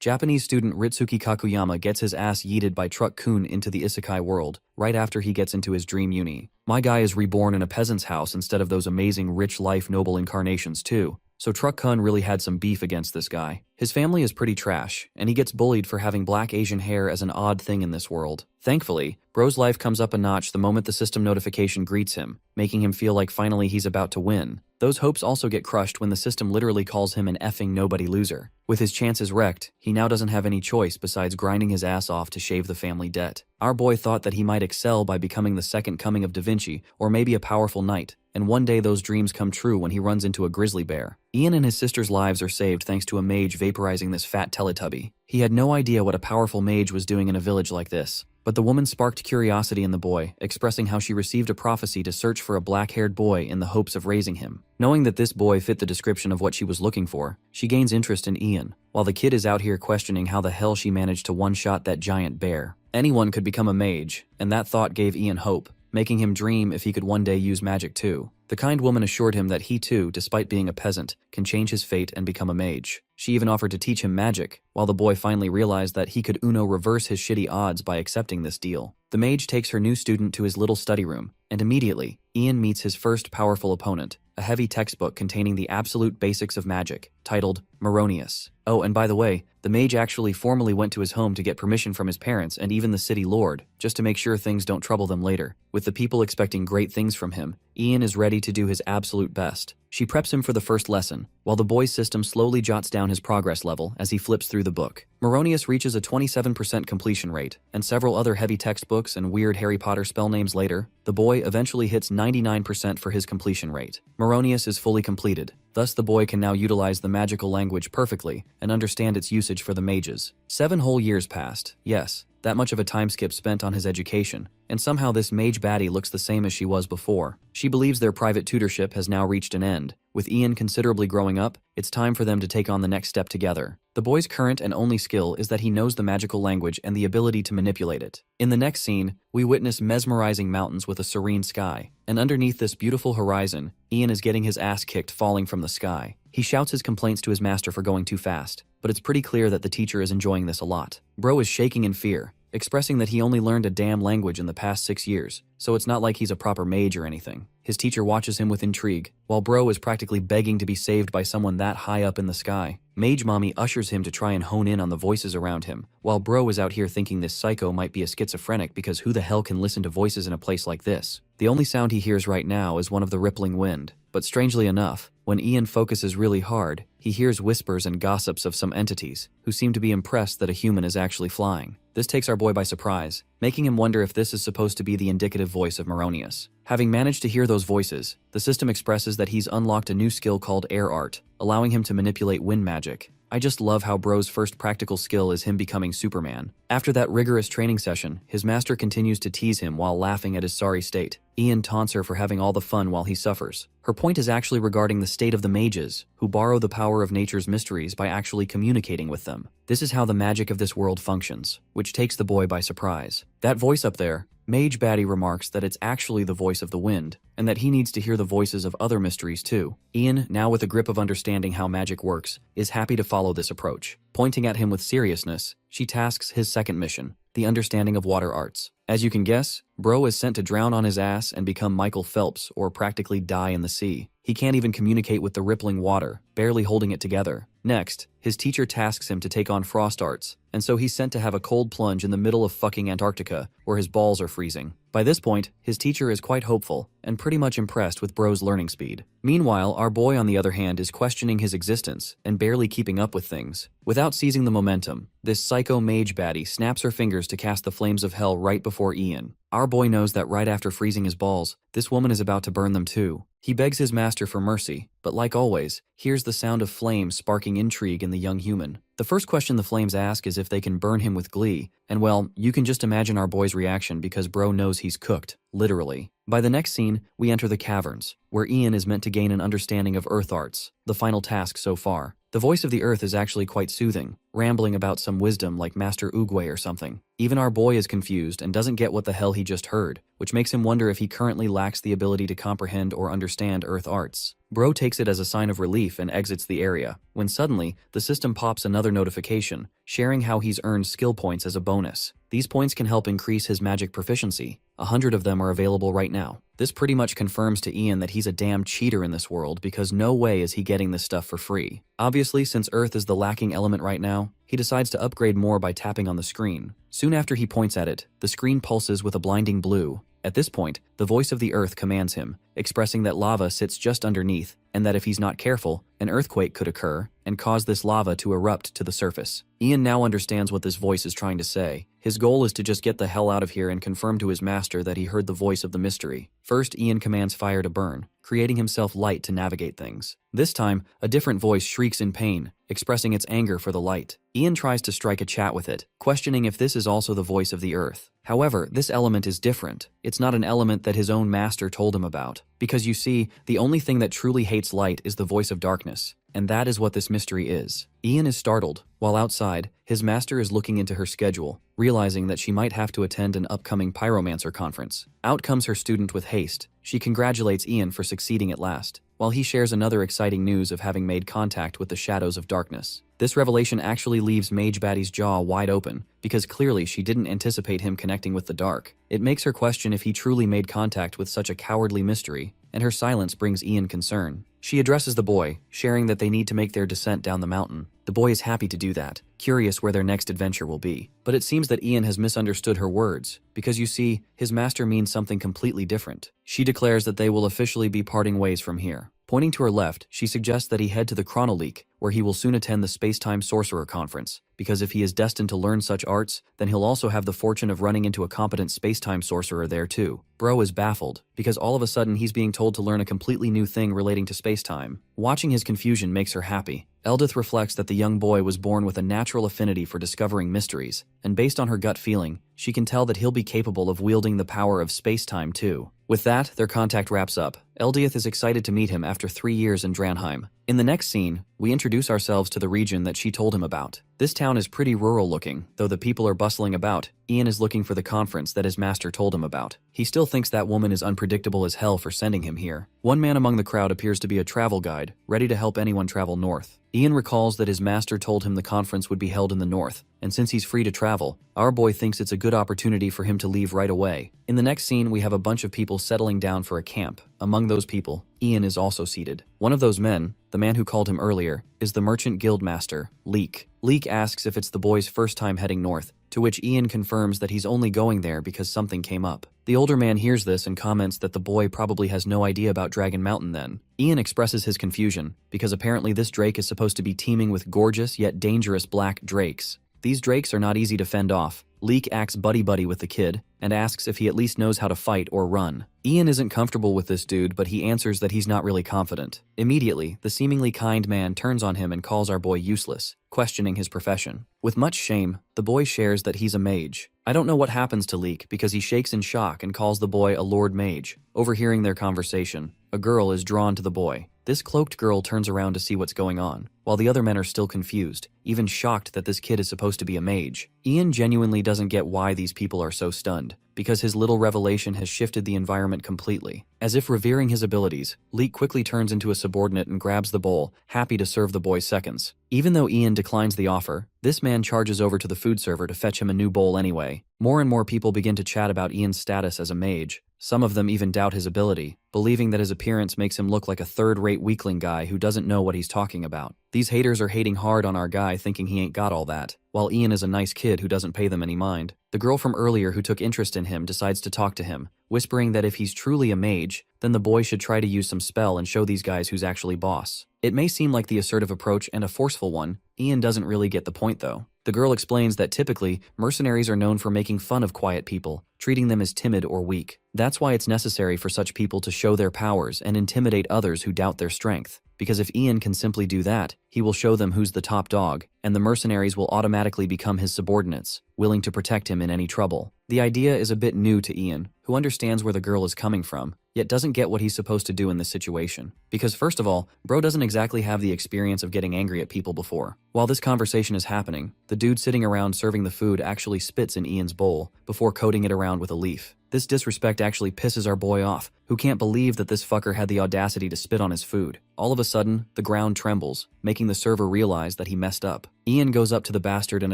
Japanese student Ritsuki Kakuyama gets his ass yeeted by Truck Kun into the isekai world, right after he gets into his dream uni. My guy is reborn in a peasant's house instead of those amazing rich life noble incarnations too. So Truck Kun really had some beef against this guy. His family is pretty trash, and he gets bullied for having black Asian hair as an odd thing in this world. Thankfully, Bro's life comes up a notch the moment the system notification greets him, making him feel like finally he's about to win. Those hopes also get crushed when the system literally calls him an effing nobody loser. With his chances wrecked, he now doesn't have any choice besides grinding his ass off to shave the family debt. Our boy thought that he might excel by becoming the second coming of Da Vinci, or maybe a powerful knight, and one day those dreams come true when he runs into a grizzly bear. Ian and his sister's lives are saved thanks to a mage vaporizing this fat Teletubby. He had no idea what a powerful mage was doing in a village like this. But the woman sparked curiosity in the boy, expressing how she received a prophecy to search for a black-haired boy in the hopes of raising him. Knowing that this boy fit the description of what she was looking for, she gains interest in Ian, while the kid is out here questioning how the hell she managed to one-shot that giant bear. Anyone could become a mage, and that thought gave Ian hope, making him dream if he could one day use magic too. The kind woman assured him that he too, despite being a peasant, can change his fate and become a mage. She even offered to teach him magic, while the boy finally realized that he could reverse his shitty odds by accepting this deal. The mage takes her new student to his little study room, and immediately, Ian meets his first powerful opponent, a heavy textbook containing the absolute basics of magic, titled Moronius. Oh, and by the way, the mage actually formally went to his home to get permission from his parents and even the city lord, just to make sure things don't trouble them later. With the people expecting great things from him, Ian is ready to do his absolute best. She preps him for the first lesson, while the boy's system slowly jots down his progress level as he flips through the book. Moronius reaches a 27% completion rate, and several other heavy textbooks and weird Harry Potter spell names later, the boy eventually hits 99% for his completion rate. Moronius is fully completed. Thus the boy can now utilize the magical language perfectly and understand its usage for the mages. 7 whole years passed, yes, that much of a time skip spent on his education, and somehow this mage baddie looks the same as she was before. She believes their private tutorship has now reached an end. With Ian considerably growing up, it's time for them to take on the next step together. The boy's current and only skill is that he knows the magical language and the ability to manipulate it. In the next scene, we witness mesmerizing mountains with a serene sky, and underneath this beautiful horizon, Ian is getting his ass kicked falling from the sky. He shouts his complaints to his master for going too fast, but it's pretty clear that the teacher is enjoying this a lot. Bro is shaking in fear, expressing that he only learned a damn language in the past 6 years, so it's not like he's a proper mage or anything. His teacher watches him with intrigue, while Bro is practically begging to be saved by someone that high up in the sky. Mage Mommy ushers him to try and hone in on the voices around him, while Bro is out here thinking this psycho might be a schizophrenic because who the hell can listen to voices in a place like this? The only sound he hears right now is one of the rippling wind. But strangely enough, when Ian focuses really hard, he hears whispers and gossips of some entities, who seem to be impressed that a human is actually flying. This takes our boy by surprise, making him wonder if this is supposed to be the indicative voice of Moronius. Having managed to hear those voices, the system expresses that he's unlocked a new skill called air art, allowing him to manipulate wind magic. I just love how Bro's first practical skill is him becoming Superman. After that rigorous training session, his master continues to tease him while laughing at his sorry state. Ian taunts her for having all the fun while he suffers. Her point is actually regarding the state of the mages, who borrow the power of nature's mysteries by actually communicating with them. This is how the magic of this world functions, which takes the boy by surprise. That voice up there, Mage Baddie remarks that it's actually the voice of the wind, and that he needs to hear the voices of other mysteries too. Ian, now with a grip of understanding how magic works, is happy to follow this approach. Pointing at him with seriousness, she tasks his second mission, the understanding of water arts. As you can guess, Bro is sent to drown on his ass and become Michael Phelps or practically die in the sea. He can't even communicate with the rippling water, barely holding it together. Next, his teacher tasks him to take on frost arts, and so he's sent to have a cold plunge in the middle of fucking Antarctica, where his balls are freezing. By this point, his teacher is quite hopeful, and pretty much impressed with Bro's learning speed. Meanwhile, our boy on the other hand is questioning his existence, and barely keeping up with things. Without seizing the momentum, this psycho mage baddie snaps her fingers to cast the flames of hell right before Ian. Our boy knows that right after freezing his balls, this woman is about to burn them too. He begs his master for mercy, but like always, hears the sound of flames sparking intrigue in the young human. The first question the flames ask is if they can burn him with glee, and well, you can just imagine our boy's reaction because Bro knows he's cooked, literally. By the next scene, we enter the caverns, where Ian is meant to gain an understanding of Earth arts, the final task so far. The voice of the Earth is actually quite soothing, rambling about some wisdom like Master Oogway or something. Even our boy is confused and doesn't get what the hell he just heard, which makes him wonder if he currently lacks the ability to comprehend or understand Earth arts. Bro takes it as a sign of relief and exits the area, when suddenly, the system pops another notification, sharing how he's earned skill points as a bonus. These points can help increase his magic proficiency. 100 of them are available right now. This pretty much confirms to Ian that he's a damn cheater in this world because no way is he getting this stuff for free. Obviously, since Earth is the lacking element right now, he decides to upgrade more by tapping on the screen. Soon after he points at it, the screen pulses with a blinding blue. At this point, the voice of the Earth commands him, expressing that lava sits just underneath, and that if he's not careful, an earthquake could occur and cause this lava to erupt to the surface. Ian now understands what this voice is trying to say. His goal is to just get the hell out of here and confirm to his master that he heard the voice of the mystery. First, Ian commands fire to burn, creating himself light to navigate things. This time, a different voice shrieks in pain, expressing its anger for the light. Ian tries to strike a chat with it, questioning if this is also the voice of the Earth. However, this element is different. It's not an element that his own master told him about. Because you see, the only thing that truly hates light is the voice of darkness. And that is what this mystery is. Ian is startled. While outside, his master is looking into her schedule, realizing that she might have to attend an upcoming pyromancer conference. Out comes her student with haste. She congratulates Ian for succeeding at last, while he shares another exciting news of having made contact with the shadows of darkness. This revelation actually leaves Mage Baddie's jaw wide open, because clearly she didn't anticipate him connecting with the dark. It makes her question if he truly made contact with such a cowardly mystery, and her silence brings Ian concern. She addresses the boy, sharing that they need to make their descent down the mountain. The boy is happy to do that, curious where their next adventure will be. But it seems that Ian has misunderstood her words, because you see, his master means something completely different. She declares that they will officially be parting ways from here. Pointing to her left, she suggests that he head to the Chronoleak, where he will soon attend the Space-Time Sorcerer Conference, because if he is destined to learn such arts, then he'll also have the fortune of running into a competent space-time sorcerer there too. Bro is baffled, because all of a sudden he's being told to learn a completely new thing relating to space-time. Watching his confusion makes her happy. Eldith reflects that the young boy was born with a natural affinity for discovering mysteries, and based on her gut feeling, she can tell that he'll be capable of wielding the power of space-time too. With that, their contact wraps up. Eldith is excited to meet him after 3 years in Dranheim. In the next scene, we introduce ourselves to the region that she told him about. This town is pretty rural looking, though the people are bustling about. Ian is looking for the conference that his master told him about. He still thinks that woman is unpredictable as hell for sending him here. One man among the crowd appears to be a travel guide, ready to help anyone travel north. Ian recalls that his master told him the conference would be held in the north, and since he's free to travel, our boy thinks it's a good opportunity for him to leave right away. In the next scene, we have a bunch of people settling down for a camp. Among those people, Ian is also seated. One of those men, the man who called him earlier, is the merchant guild master, Leek. Leek asks if it's the boy's first time heading north, to which Ian confirms that he's only going there because something came up. The older man hears this and comments that the boy probably has no idea about Dragon Mountain then. Ian expresses his confusion, because apparently this drake is supposed to be teeming with gorgeous yet dangerous black drakes. These drakes are not easy to fend off. Leek acts buddy-buddy with the kid, and asks if he at least knows how to fight or run. Ian isn't comfortable with this dude, but he answers that he's not really confident. Immediately, the seemingly kind man turns on him and calls our boy useless, questioning his profession. With much shame, the boy shares that he's a mage. I don't know what happens to Leek because he shakes in shock and calls the boy a Lord Mage. Overhearing their conversation, a girl is drawn to the boy. This cloaked girl turns around to see what's going on, while the other men are still confused, even shocked that this kid is supposed to be a mage. Ian genuinely doesn't get why these people are so stunned, because his little revelation has shifted the environment completely. As if revering his abilities, Leek quickly turns into a subordinate and grabs the bowl, happy to serve the boy seconds. Even though Ian declines the offer, this man charges over to the food server to fetch him a new bowl anyway. More and more people begin to chat about Ian's status as a mage. Some of them even doubt his ability, believing that his appearance makes him look like a third-rate weakling guy who doesn't know what he's talking about. These haters are hating hard on our guy, thinking he ain't got all that, while Ian is a nice kid who doesn't pay them any mind. The girl from earlier who took interest in him decides to talk to him, whispering that if he's truly a mage, then the boy should try to use some spell and show these guys who's actually boss. It may seem like the assertive approach and a forceful one. Ian doesn't really get the point though. The girl explains that typically, mercenaries are known for making fun of quiet people, treating them as timid or weak. That's why it's necessary for such people to show their powers and intimidate others who doubt their strength. Because if Ian can simply do that, he will show them who's the top dog, and the mercenaries will automatically become his subordinates, willing to protect him in any trouble. The idea is a bit new to Ian, who understands where the girl is coming from, yet doesn't get what he's supposed to do in this situation. Because first of all, bro doesn't exactly have the experience of getting angry at people before. While this conversation is happening, the dude sitting around serving the food actually spits in Ian's bowl before coating it around with a leaf. This disrespect actually pisses our boy off, who can't believe that this fucker had the audacity to spit on his food. All of a sudden, the ground trembles, making the server realize that he messed up. Ian goes up to the bastard and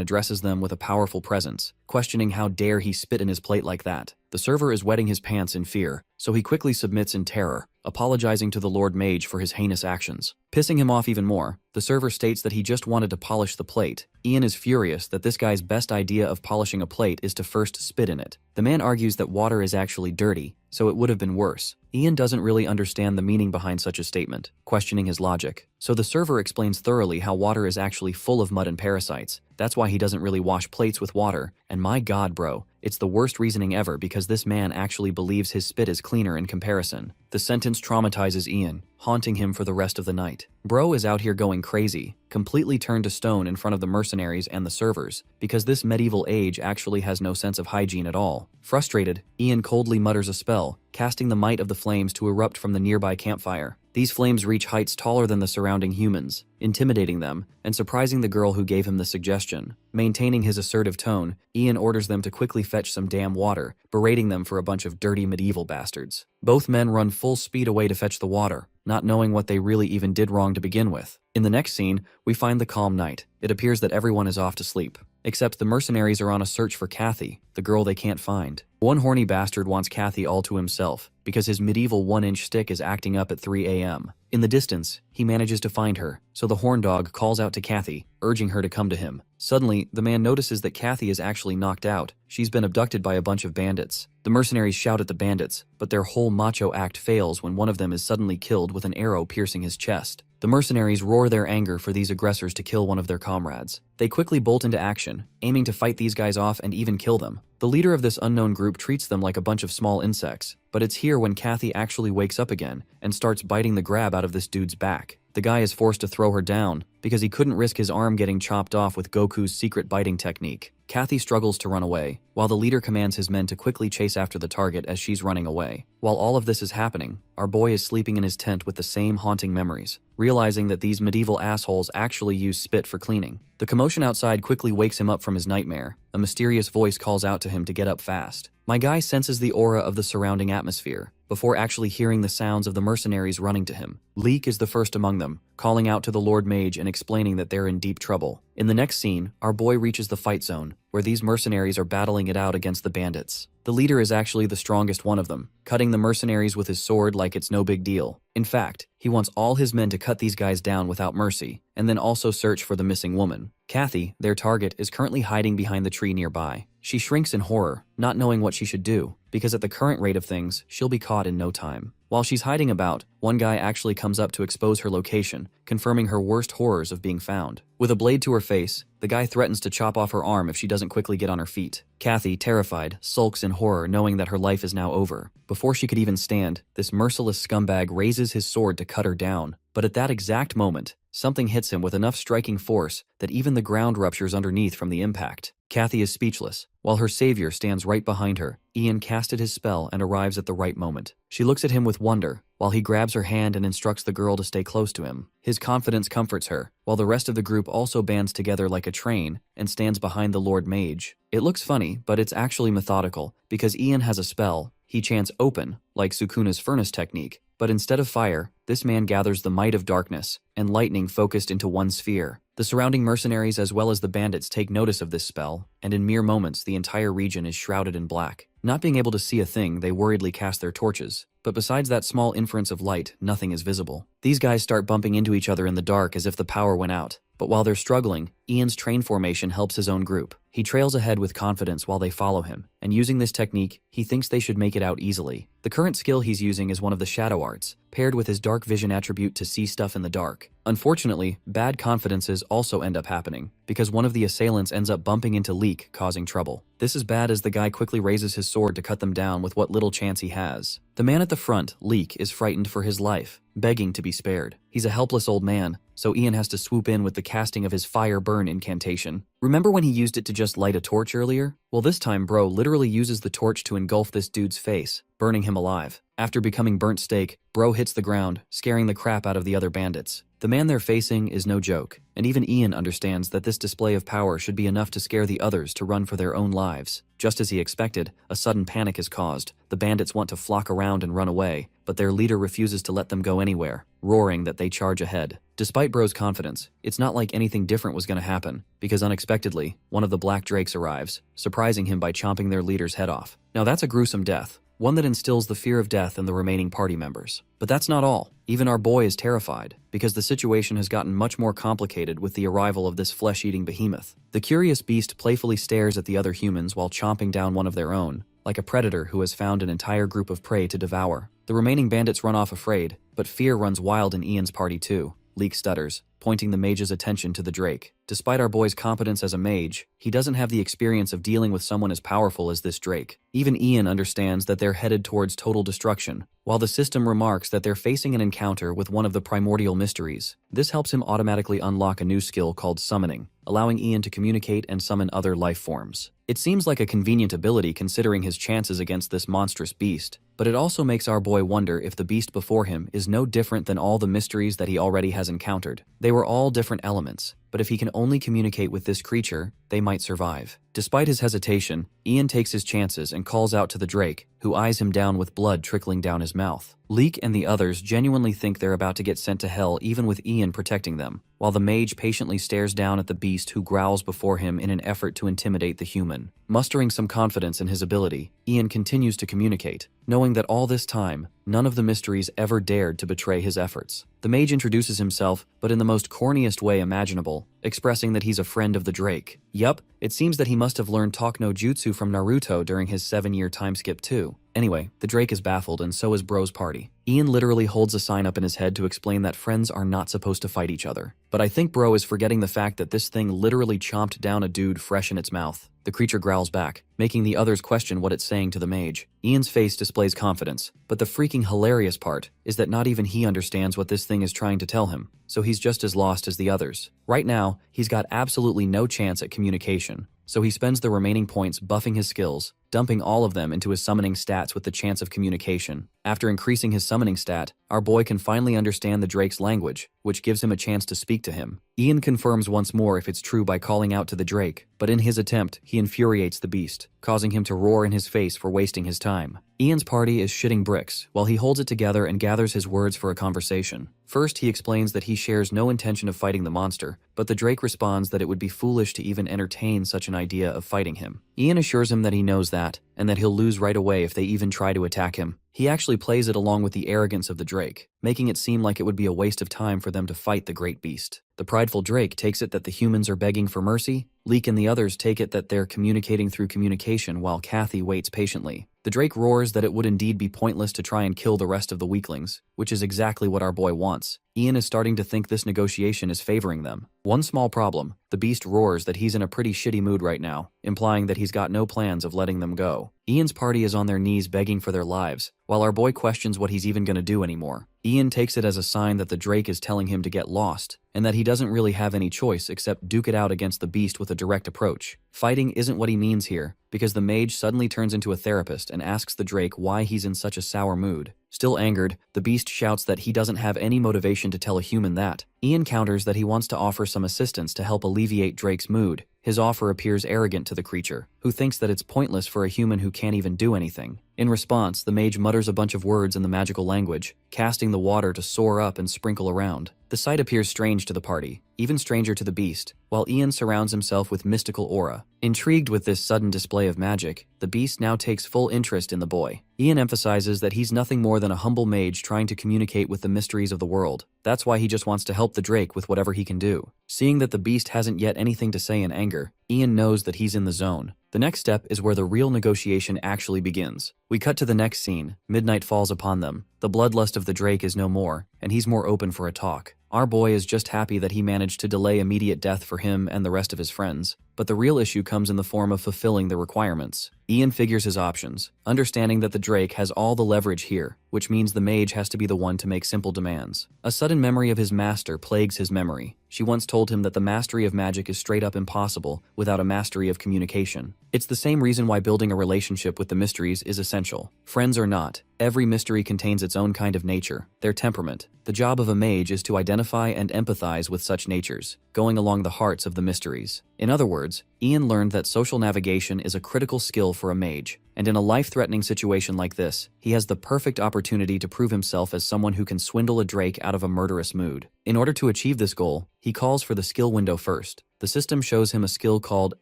addresses them with a powerful presence, questioning how dare he spit in his plate like that. The server is wetting his pants in fear, so he quickly submits in terror, apologizing to the Lord Mage for his heinous actions. Pissing him off even more, the server states that he just wanted to polish the plate. Ian is furious that this guy's best idea of polishing a plate is to first spit in it. The man argues that water is actually dirty, so it would have been worse. Ian doesn't really understand the meaning behind such a statement, questioning his logic. So the server explains thoroughly how water is actually full of mud and parasites. That's why he doesn't really wash plates with water, and my god bro, it's the worst reasoning ever because this man actually believes his spit is cleaner in comparison. The sentence traumatizes Ian, haunting him for the rest of the night. Bro is out here going crazy, completely turned to stone in front of the mercenaries and the servers, because this medieval age actually has no sense of hygiene at all. Frustrated, Ian coldly mutters a spell, casting the might of the flames to erupt from the nearby campfire. These flames reach heights taller than the surrounding humans, intimidating them and surprising the girl who gave him the suggestion. Maintaining his assertive tone, Ian orders them to quickly fetch some damn water, berating them for a bunch of dirty medieval bastards. Both men run full speed away to fetch the water, not knowing what they really even did wrong to begin with. In the next scene, we find the calm night. It appears that everyone is off to sleep, except the mercenaries are on a search for Kathy, the girl they can't find. One horny bastard wants Kathy all to himself, because his medieval 1-inch stick is acting up at 3 a.m. In the distance, he manages to find her, so the horn dog calls out to Kathy, urging her to come to him. Suddenly, the man notices that Kathy is actually knocked out. She's been abducted by a bunch of bandits. The mercenaries shout at the bandits, but their whole macho act fails when one of them is suddenly killed with an arrow piercing his chest. The mercenaries roar their anger for these aggressors to kill one of their comrades. They quickly bolt into action, aiming to fight these guys off and even kill them. The leader of this unknown group treats them like a bunch of small insects, but it's here when Kathy actually wakes up again and starts biting the grab out of this dude's back. The guy is forced to throw her down because he couldn't risk his arm getting chopped off with Goku's secret biting technique. Kathy struggles to run away, while the leader commands his men to quickly chase after the target as she's running away. While all of this is happening, our boy is sleeping in his tent with the same haunting memories, realizing that these medieval assholes actually use spit for cleaning. The commotion outside quickly wakes him up from his nightmare. A mysterious voice calls out to him to get up fast. My guy senses the aura of the surrounding atmosphere, before actually hearing the sounds of the mercenaries running to him. Leek is the first among them, calling out to the Lord Mage and explaining that they're in deep trouble. In the next scene, our boy reaches the fight zone, where these mercenaries are battling it out against the bandits. The leader is actually the strongest one of them, cutting the mercenaries with his sword like it's no big deal. In fact, he wants all his men to cut these guys down without mercy, and then also search for the missing woman. Kathy, their target, is currently hiding behind the tree nearby. She shrinks in horror, not knowing what she should do, because at the current rate of things, she'll be caught in no time. While she's hiding about, one guy actually comes up to expose her location, confirming her worst horrors of being found. With a blade to her face, the guy threatens to chop off her arm if she doesn't quickly get on her feet. Kathy, terrified, sulks in horror knowing that her life is now over. Before she could even stand, this merciless scumbag raises his sword to cut her down. But at that exact moment, something hits him with enough striking force that even the ground ruptures underneath from the impact. Kathy is speechless, while her savior stands right behind her. Ian casted his spell and arrives at the right moment. She looks at him with wonder, while he grabs her hand and instructs the girl to stay close to him. His confidence comforts her, while the rest of the group also bands together like a train and stands behind the Lord Mage. It looks funny, but it's actually methodical, because Ian has a spell. He chants open, like Sukuna's furnace technique, but instead of fire, this man gathers the might of darkness and lightning focused into one sphere. The surrounding mercenaries as well as the bandits take notice of this spell, and in mere moments the entire region is shrouded in black. Not being able to see a thing, they worriedly cast their torches, but besides that small inference of light, nothing is visible. These guys start bumping into each other in the dark as if the power went out. But while they're struggling, Ian's train formation helps his own group. He trails ahead with confidence while they follow him, and using this technique, he thinks they should make it out easily. The current skill he's using is one of the shadow arts, paired with his dark vision attribute to see stuff in the dark. Unfortunately, bad confidences also end up happening, because one of the assailants ends up bumping into Leek, causing trouble. This is bad as the guy quickly raises his sword to cut them down with what little chance he has. The man at the front, Leek, is frightened for his life, begging to be spared. He's a helpless old man, so Ian has to swoop in with the casting of his fire burn incantation. Remember when he used it to just light a torch earlier? Well, this time bro literally uses the torch to engulf this dude's face, burning him alive. After becoming burnt steak, Bro hits the ground, scaring the crap out of the other bandits. The man they're facing is no joke, and even Ian understands that this display of power should be enough to scare the others to run for their own lives. Just as he expected, a sudden panic is caused. The bandits want to flock around and run away, but their leader refuses to let them go anywhere, roaring that they charge ahead. Despite Bro's confidence, it's not like anything different was going to happen, because unexpectedly, one of the Black Drakes arrives, surprising him by chomping their leader's head off. Now that's a gruesome death, one that instills the fear of death in the remaining party members. But that's not all. Even our boy is terrified, because the situation has gotten much more complicated with the arrival of this flesh-eating behemoth. The curious beast playfully stares at the other humans while chomping down one of their own, like a predator who has found an entire group of prey to devour. The remaining bandits run off afraid, but fear runs wild in Ian's party too. Leek stutters, pointing the mage's attention to the Drake. Despite our boy's competence as a mage, he doesn't have the experience of dealing with someone as powerful as this Drake. Even Ian understands that they're headed towards total destruction, while the system remarks that they're facing an encounter with one of the primordial mysteries. This helps him automatically unlock a new skill called summoning, allowing Ian to communicate and summon other life forms. It seems like a convenient ability considering his chances against this monstrous beast, but it also makes our boy wonder if the beast before him is no different than all the mysteries that he already has encountered. They were all different elements, but if he can only communicate with this creature, they might survive. Despite his hesitation, Ian takes his chances and calls out to the Drake, who eyes him down with blood trickling down his mouth. Leek and the others genuinely think they're about to get sent to hell even with Ian protecting them, while the mage patiently stares down at the beast who growls before him in an effort to intimidate the human. Mustering some confidence in his ability, Ian continues to communicate, knowing that all this time, none of the mysteries ever dared to betray his efforts. The mage introduces himself, but in the most corniest way imaginable, expressing that he's a friend of the Drake. Yup, it seems that he must have learned Talk no Jutsu from Naruto during his 7-year time skip too. Anyway, the Drake is baffled and so is Bro's party. Ian literally holds a sign up in his head to explain that friends are not supposed to fight each other. But I think Bro is forgetting the fact that this thing literally chomped down a dude fresh in its mouth. The creature growls back, making the others question what it's saying to the mage. Ian's face displays confidence, but the freaking hilarious part is that not even he understands what this thing is trying to tell him, so he's just as lost as the others. Right now, he's got absolutely no chance at communication, so he spends the remaining points buffing his skills, dumping all of them into his summoning stats with the chance of communication. After increasing his summoning stat, our boy can finally understand the Drake's language, which gives him a chance to speak to him. Ian confirms once more if it's true by calling out to the Drake, but in his attempt, he infuriates the beast, causing him to roar in his face for wasting his time. Ian's party is shitting bricks, while he holds it together and gathers his words for a conversation. First, he explains that he shares no intention of fighting the monster, but the Drake responds that it would be foolish to even entertain such an idea of fighting him. Ian assures him that he knows that, and that he'll lose right away if they even try to attack him. He actually plays it along with the arrogance of the Drake, making it seem like it would be a waste of time for them to fight the great beast. The prideful Drake takes it that the humans are begging for mercy. Leek and the others take it that they're communicating through communication while Kathy waits patiently. The Drake roars that it would indeed be pointless to try and kill the rest of the weaklings, which is exactly what our boy wants. Ian is starting to think this negotiation is favoring them. One small problem, the beast roars that he's in a pretty shitty mood right now, implying that he's got no plans of letting them go. Ian's party is on their knees begging for their lives, while our boy questions what he's even going to do anymore. Ian takes it as a sign that the Drake is telling him to get lost, and that he doesn't really have any choice except duke it out against the beast with a direct approach. Fighting isn't what he means here, because the mage suddenly turns into a therapist and asks the Drake why he's in such a sour mood. Still angered, the beast shouts that he doesn't have any motivation to tell a human that. Ian counters that he wants to offer some assistance to help alleviate Drake's mood. His offer appears arrogant to the creature, who thinks that it's pointless for a human who can't even do anything. In response, the mage mutters a bunch of words in the magical language, casting the water to soar up and sprinkle around. The sight appears strange to the party, even stranger to the beast, while Ian surrounds himself with mystical aura. Intrigued with this sudden display of magic, the beast now takes full interest in the boy. Ian emphasizes that he's nothing more than a humble mage trying to communicate with the mysteries of the world. That's why he just wants to help the Drake with whatever he can do. Seeing that the beast hasn't yet anything to say in anger, Ian knows that he's in the zone. The next step is where the real negotiation actually begins. We cut to the next scene. Midnight falls upon them. The bloodlust of the Drake is no more, and he's more open for a talk. Our boy is just happy that he managed to delay immediate death for him and the rest of his friends. but the real issue comes in the form of fulfilling the requirements. Ian figures his options, understanding that the Drake has all the leverage here, which means the mage has to be the one to make simple demands. A sudden memory of his master plagues his memory. She once told him that the mastery of magic is straight up impossible without a mastery of communication. It's the same reason why building a relationship with the mysteries is essential. Friends or not, every mystery contains its own kind of nature, their temperament. The job of a mage is to identify and empathize with such natures, going along the hearts of the mysteries. In other words, Ian learned that social navigation is a critical skill for a mage, and in a life-threatening situation like this, he has the perfect opportunity to prove himself as someone who can swindle a Drake out of a murderous mood. In order to achieve this goal, he calls for the skill window first. The system shows him a skill called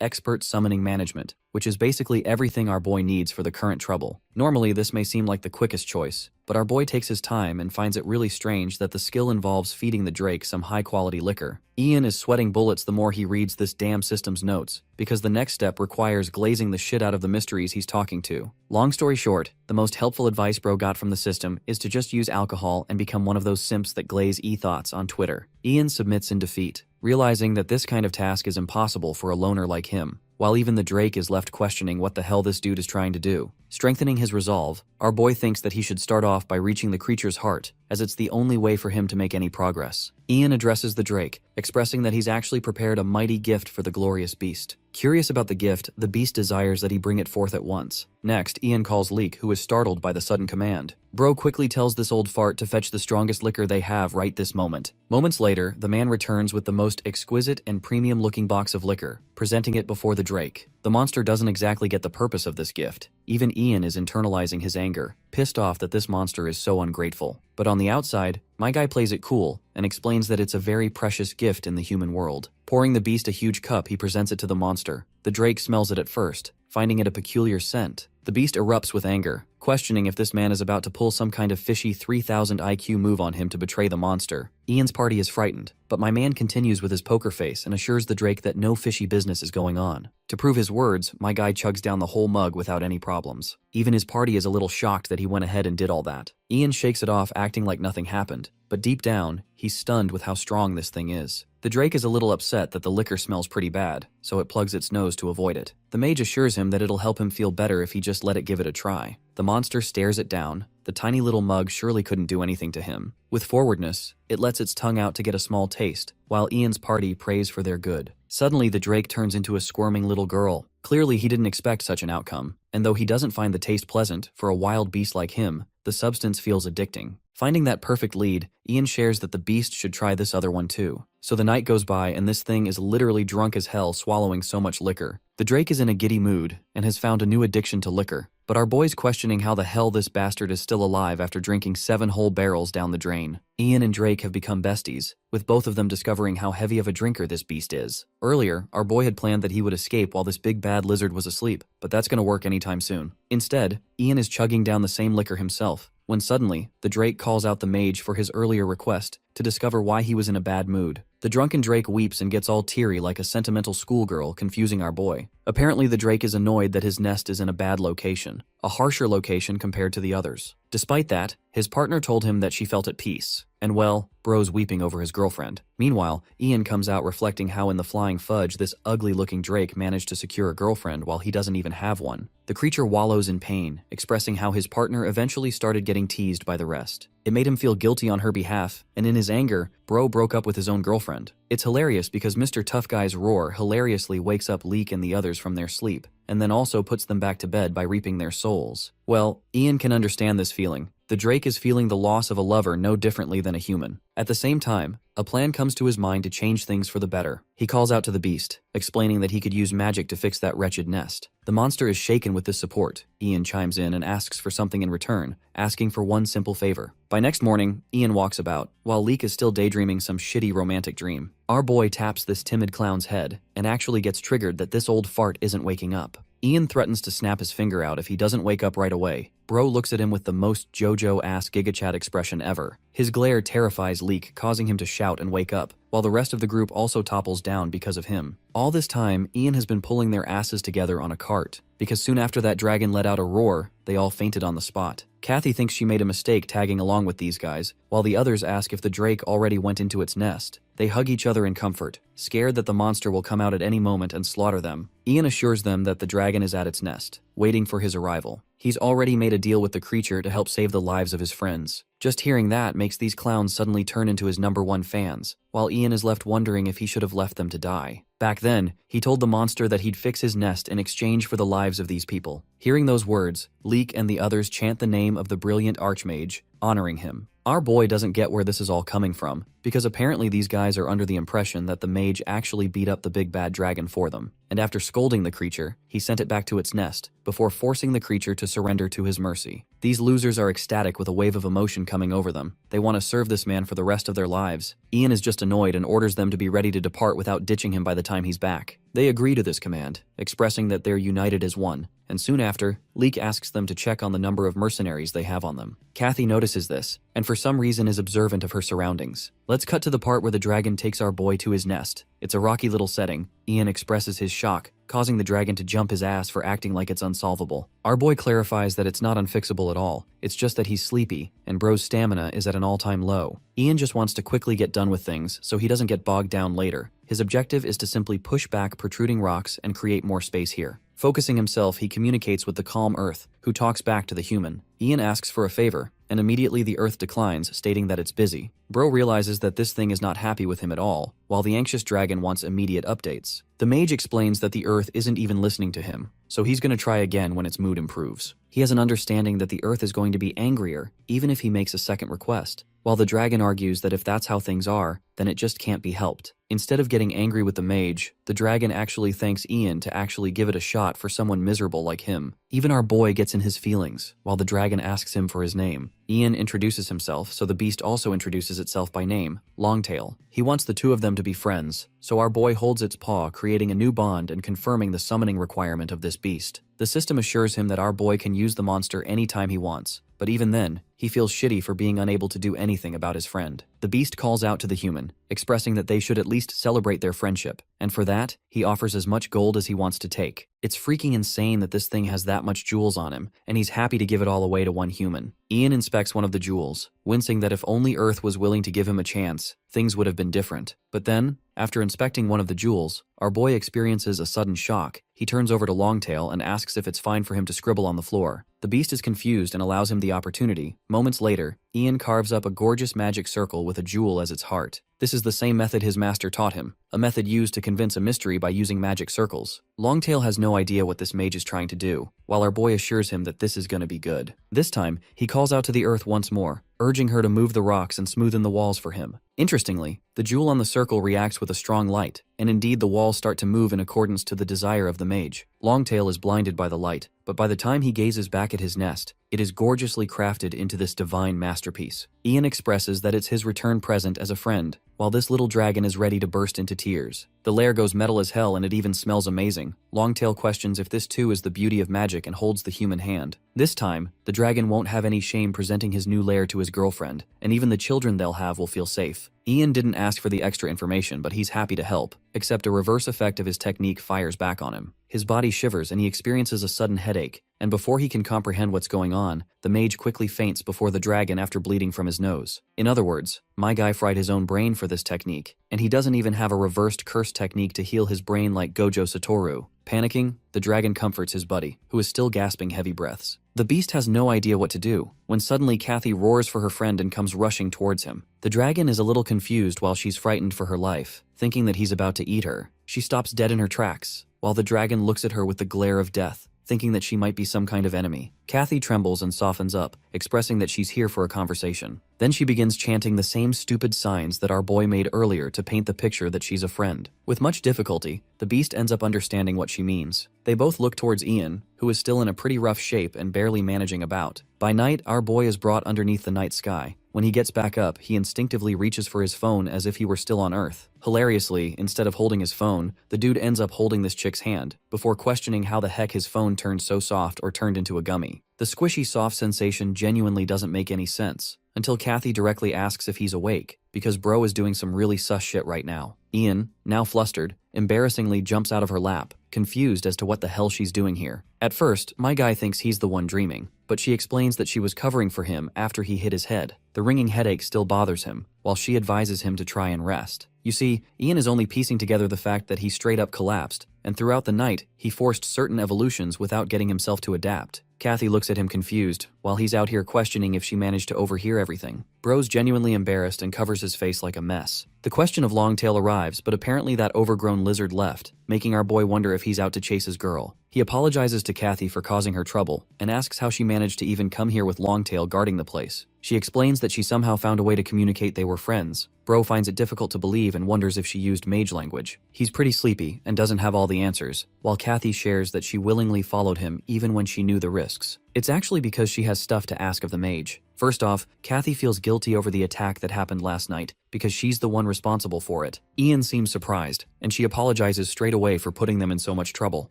Expert Summoning Management, which is basically everything our boy needs for the current trouble. Normally, this may seem like the quickest choice, but our boy takes his time and finds it really strange that the skill involves feeding the Drake some high-quality liquor. Ian is sweating bullets the more he reads this damn system's notes, because the next step requires glazing the shit out of the mysteries he's talking to. Long story short, the most helpful advice bro got from the system is to just use alcohol and become one of those simps that glaze e-thoughts on Twitter. Ian submits in defeat, realizing that this kind of task is impossible for a loner like him, while even the Drake is left questioning what the hell this dude is trying to do. Strengthening his resolve, our boy thinks that he should start off by reaching the creature's heart, as it's the only way for him to make any progress. Ian addresses the Drake, expressing that he's actually prepared a mighty gift for the glorious beast. Curious about the gift, the beast desires that he bring it forth at once. Next, Ian calls Leek, who is startled by the sudden command. Bro quickly tells this old fart to fetch the strongest liquor they have right this moment. Moments later, the man returns with the most exquisite and premium-looking box of liquor, presenting it before the Drake. The monster doesn't exactly get the purpose of this gift. Even Ian is internalizing his anger, pissed off that this monster is so ungrateful. But on the outside, my guy plays it cool and explains that it's a very precious gift in the human world. Pouring the beast a huge cup, he presents it to the monster. The Drake smells it at first, finding it a peculiar scent. The beast erupts with anger, questioning if this man is about to pull some kind of fishy 3000 IQ move on him to betray the monster. Ian's party is frightened, but my man continues with his poker face and assures the Drake that no fishy business is going on. To prove his words, my guy chugs down the whole mug without any problems. Even his party is a little shocked that he went ahead and did all that. Ian shakes it off, acting like nothing happened, but deep down, he's stunned with how strong this thing is. The Drake is a little upset that the liquor smells pretty bad, so it plugs its nose to avoid it. The mage assures him that it'll help him feel better if he just let it give it a try. The monster stares it down. The tiny little mug surely couldn't do anything to him. With forwardness, it lets its tongue out to get a small taste, while Ian's party prays for their good. Suddenly, the Drake turns into a squirming little girl. Clearly, he didn't expect such an outcome, and though he doesn't find the taste pleasant, for a wild beast like him, the substance feels addicting. Finding that perfect lead, Ian shares that the beast should try this other one too. So the night goes by and this thing is literally drunk as hell swallowing so much liquor. The Drake is in a giddy mood and has found a new addiction to liquor. But our boy's questioning how the hell this bastard is still alive after drinking 7 whole barrels down the drain. Ian and Drake have become besties, with both of them discovering how heavy of a drinker this beast is. Earlier, our boy had planned that he would escape while this big bad lizard was asleep, but that's gonna work anytime soon. Instead, Ian is chugging down the same liquor himself, when suddenly, the Drake calls out the mage for his earlier request to discover why he was in a bad mood. The drunken Drake weeps and gets all teary like a sentimental schoolgirl, confusing our boy. Apparently, the Drake is annoyed that his nest is in a bad location, a harsher location compared to the others. Despite that, his partner told him that she felt at peace. And well, bro's weeping over his girlfriend. Meanwhile, Ian comes out reflecting how in the flying fudge this ugly-looking Drake managed to secure a girlfriend while he doesn't even have one. The creature wallows in pain, expressing how his partner eventually started getting teased by the rest. It made him feel guilty on her behalf, and in his anger, bro broke up with his own girlfriend. It's hilarious because Mr. Tough Guy's roar hilariously wakes up Leek and the others from their sleep, and then also puts them back to bed by reaping their souls. Well, Ian can understand this feeling. The Drake is feeling the loss of a lover no differently than a human. At the same time, a plan comes to his mind to change things for the better. He calls out to the beast, explaining that he could use magic to fix that wretched nest. The monster is shaken with this support. Ian chimes in and asks for something in return, asking for one simple favor. By next morning, Ian walks about, while Leek is still daydreaming some shitty romantic dream. Our boy taps this timid clown's head, and actually gets triggered that this old fart isn't waking up. Ian threatens to snap his finger out if he doesn't wake up right away. Bro looks at him with the most JoJo-ass GigaChat expression ever. His glare terrifies Leek, causing him to shout and wake up, while the rest of the group also topples down because of him. All this time, Ian has been pulling their asses together on a cart, because soon after that dragon let out a roar, they all fainted on the spot. Kathy thinks she made a mistake tagging along with these guys, while the others ask if the drake already went into its nest. They hug each other in comfort, scared that the monster will come out at any moment and slaughter them. Ian assures them that the dragon is at its nest, waiting for his arrival. He's already made a deal with the creature to help save the lives of his friends. Just hearing that makes these clowns suddenly turn into his #1 fans, while Ian is left wondering if he should have left them to die. Back then, he told the monster that he'd fix his nest in exchange for the lives of these people. Hearing those words, Leek and the others chant the name of the brilliant archmage, honoring him. Our boy doesn't get where this is all coming from, because apparently these guys are under the impression that the mage actually beat up the big bad dragon for them, and after scolding the creature, he sent it back to its nest, before forcing the creature to surrender to his mercy. These losers are ecstatic with a wave of emotion coming over them. They want to serve this man for the rest of their lives. Ian is just annoyed and orders them to be ready to depart without ditching him by the time he's back. They agree to this command, expressing that they're united as one, and soon after, Leek asks them to check on the number of mercenaries they have on them. Kathy notices this, and for some reason is observant of her surroundings. Let's cut to the part where the dragon takes our boy to his nest. It's a rocky little setting. Ian expresses his shock, causing the dragon to jump his ass for acting like it's unsolvable. Our boy clarifies that it's not unfixable at all, it's just that he's sleepy, and bro's stamina is at an all-time low. Ian just wants to quickly get done with things so he doesn't get bogged down later. His objective is to simply push back protruding rocks and create more space here. Focusing himself, he communicates with the calm Earth, who talks back to the human. Ian asks for a favor, and immediately the Earth declines, stating that it's busy. Bro realizes that this thing is not happy with him at all, while the anxious dragon wants immediate updates. The mage explains that the Earth isn't even listening to him, so he's going to try again when its mood improves. He has an understanding that the Earth is going to be angrier, even if he makes a second request, while the dragon argues that if that's how things are, then it just can't be helped. Instead of getting angry with the mage, the dragon actually thanks Ian to actually give it a shot for someone miserable like him. Even our boy gets in his feelings, while the dragon asks him for his name. Ian introduces himself, so the beast also introduces itself by name, Longtail. He wants the two of them to be friends, so our boy holds its paw, creating a new bond and confirming the summoning requirement of this beast. The system assures him that our boy can use the monster anytime he wants, but even then, he feels shitty for being unable to do anything about his friend. The beast calls out to the human, expressing that they should at least celebrate their friendship, and for that, he offers as much gold as he wants to take. It's freaking insane that this thing has that much jewels on him, and he's happy to give it all away to one human. Ian inspects one of the jewels, wincing that if only Earth was willing to give him a chance, things would have been different. But then, after inspecting one of the jewels, our boy experiences a sudden shock. He turns over to Longtail and asks if it's fine for him to scribble on the floor. The beast is confused and allows him the opportunity. Moments later, Ian carves up a gorgeous magic circle with a jewel as its heart. This is the same method his master taught him, a method used to convince a mystery by using magic circles. Longtail has no idea what this mage is trying to do, while our boy assures him that this is gonna be good. This time, he calls out to the Earth once more, urging her to move the rocks and smoothen the walls for him. Interestingly, the jewel on the circle reacts with a strong light, and indeed the walls start to move in accordance to the desire of the mage. Longtail is blinded by the light, but by the time he gazes back at his nest, it is gorgeously crafted into this divine masterpiece. Ian expresses that it's his return present as a friend, while this little dragon is ready to burst into tears. The lair goes metal as hell and it even smells amazing. Longtail questions if this too is the beauty of magic and holds the human hand. This time, the dragon won't have any shame presenting his new lair to his girlfriend, and even the children they'll have will feel safe. Ian didn't ask for the extra information, but he's happy to help, except a reverse effect of his technique fires back on him. His body shivers and he experiences a sudden headache, and before he can comprehend what's going on, the mage quickly faints before the dragon after bleeding from his nose. In other words, my guy fried his own brain for this technique, and he doesn't even have a reversed curse technique to heal his brain like Gojo Satoru. Panicking, the dragon comforts his buddy, who is still gasping heavy breaths. The beast has no idea what to do, when suddenly Kathy roars for her friend and comes rushing towards him. The dragon is a little confused while she's frightened for her life, thinking that he's about to eat her. She stops dead in her tracks, while the dragon looks at her with the glare of death, thinking that she might be some kind of enemy. Kathy trembles and softens up, expressing that she's here for a conversation. Then she begins chanting the same stupid signs that our boy made earlier to paint the picture that she's a friend. With much difficulty, the beast ends up understanding what she means. They both look towards Ian, who is still in a pretty rough shape and barely managing about. By night, our boy is brought underneath the night sky. When he gets back up, he instinctively reaches for his phone as if he were still on Earth. Hilariously, instead of holding his phone, the dude ends up holding this chick's hand, before questioning how the heck his phone turned so soft or turned into a gummy. The squishy soft sensation genuinely doesn't make any sense, until Kathy directly asks if he's awake, because bro is doing some really sus shit right now. Ian, now flustered, embarrassingly jumps out of her lap, confused as to what the hell she's doing here. At first, my guy thinks he's the one dreaming, but she explains that she was covering for him after he hit his head. The ringing headache still bothers him, while she advises him to try and rest. You see, Ian is only piecing together the fact that he straight up collapsed, and throughout the night, he forced certain evolutions without getting himself to adapt. Kathy looks at him confused, while he's out here questioning if she managed to overhear everything. Bro's genuinely embarrassed and covers his face like a mess. The question of Longtail arrives, but apparently that overgrown lizard left, making our boy wonder if he's out to chase his girl. He apologizes to Kathy for causing her trouble, and asks how she managed to even come here with Longtail guarding the place. She explains that she somehow found a way to communicate they were friends. Bro finds it difficult to believe and wonders if she used mage language. He's pretty sleepy and doesn't have all the answers, while Kathy shares that she willingly followed him even when she knew the risks. It's actually because she has stuff to ask of the mage. First off, Kathy feels guilty over the attack that happened last night because she's the one responsible for it. Ian seems surprised, and she apologizes straight away for putting them in so much trouble.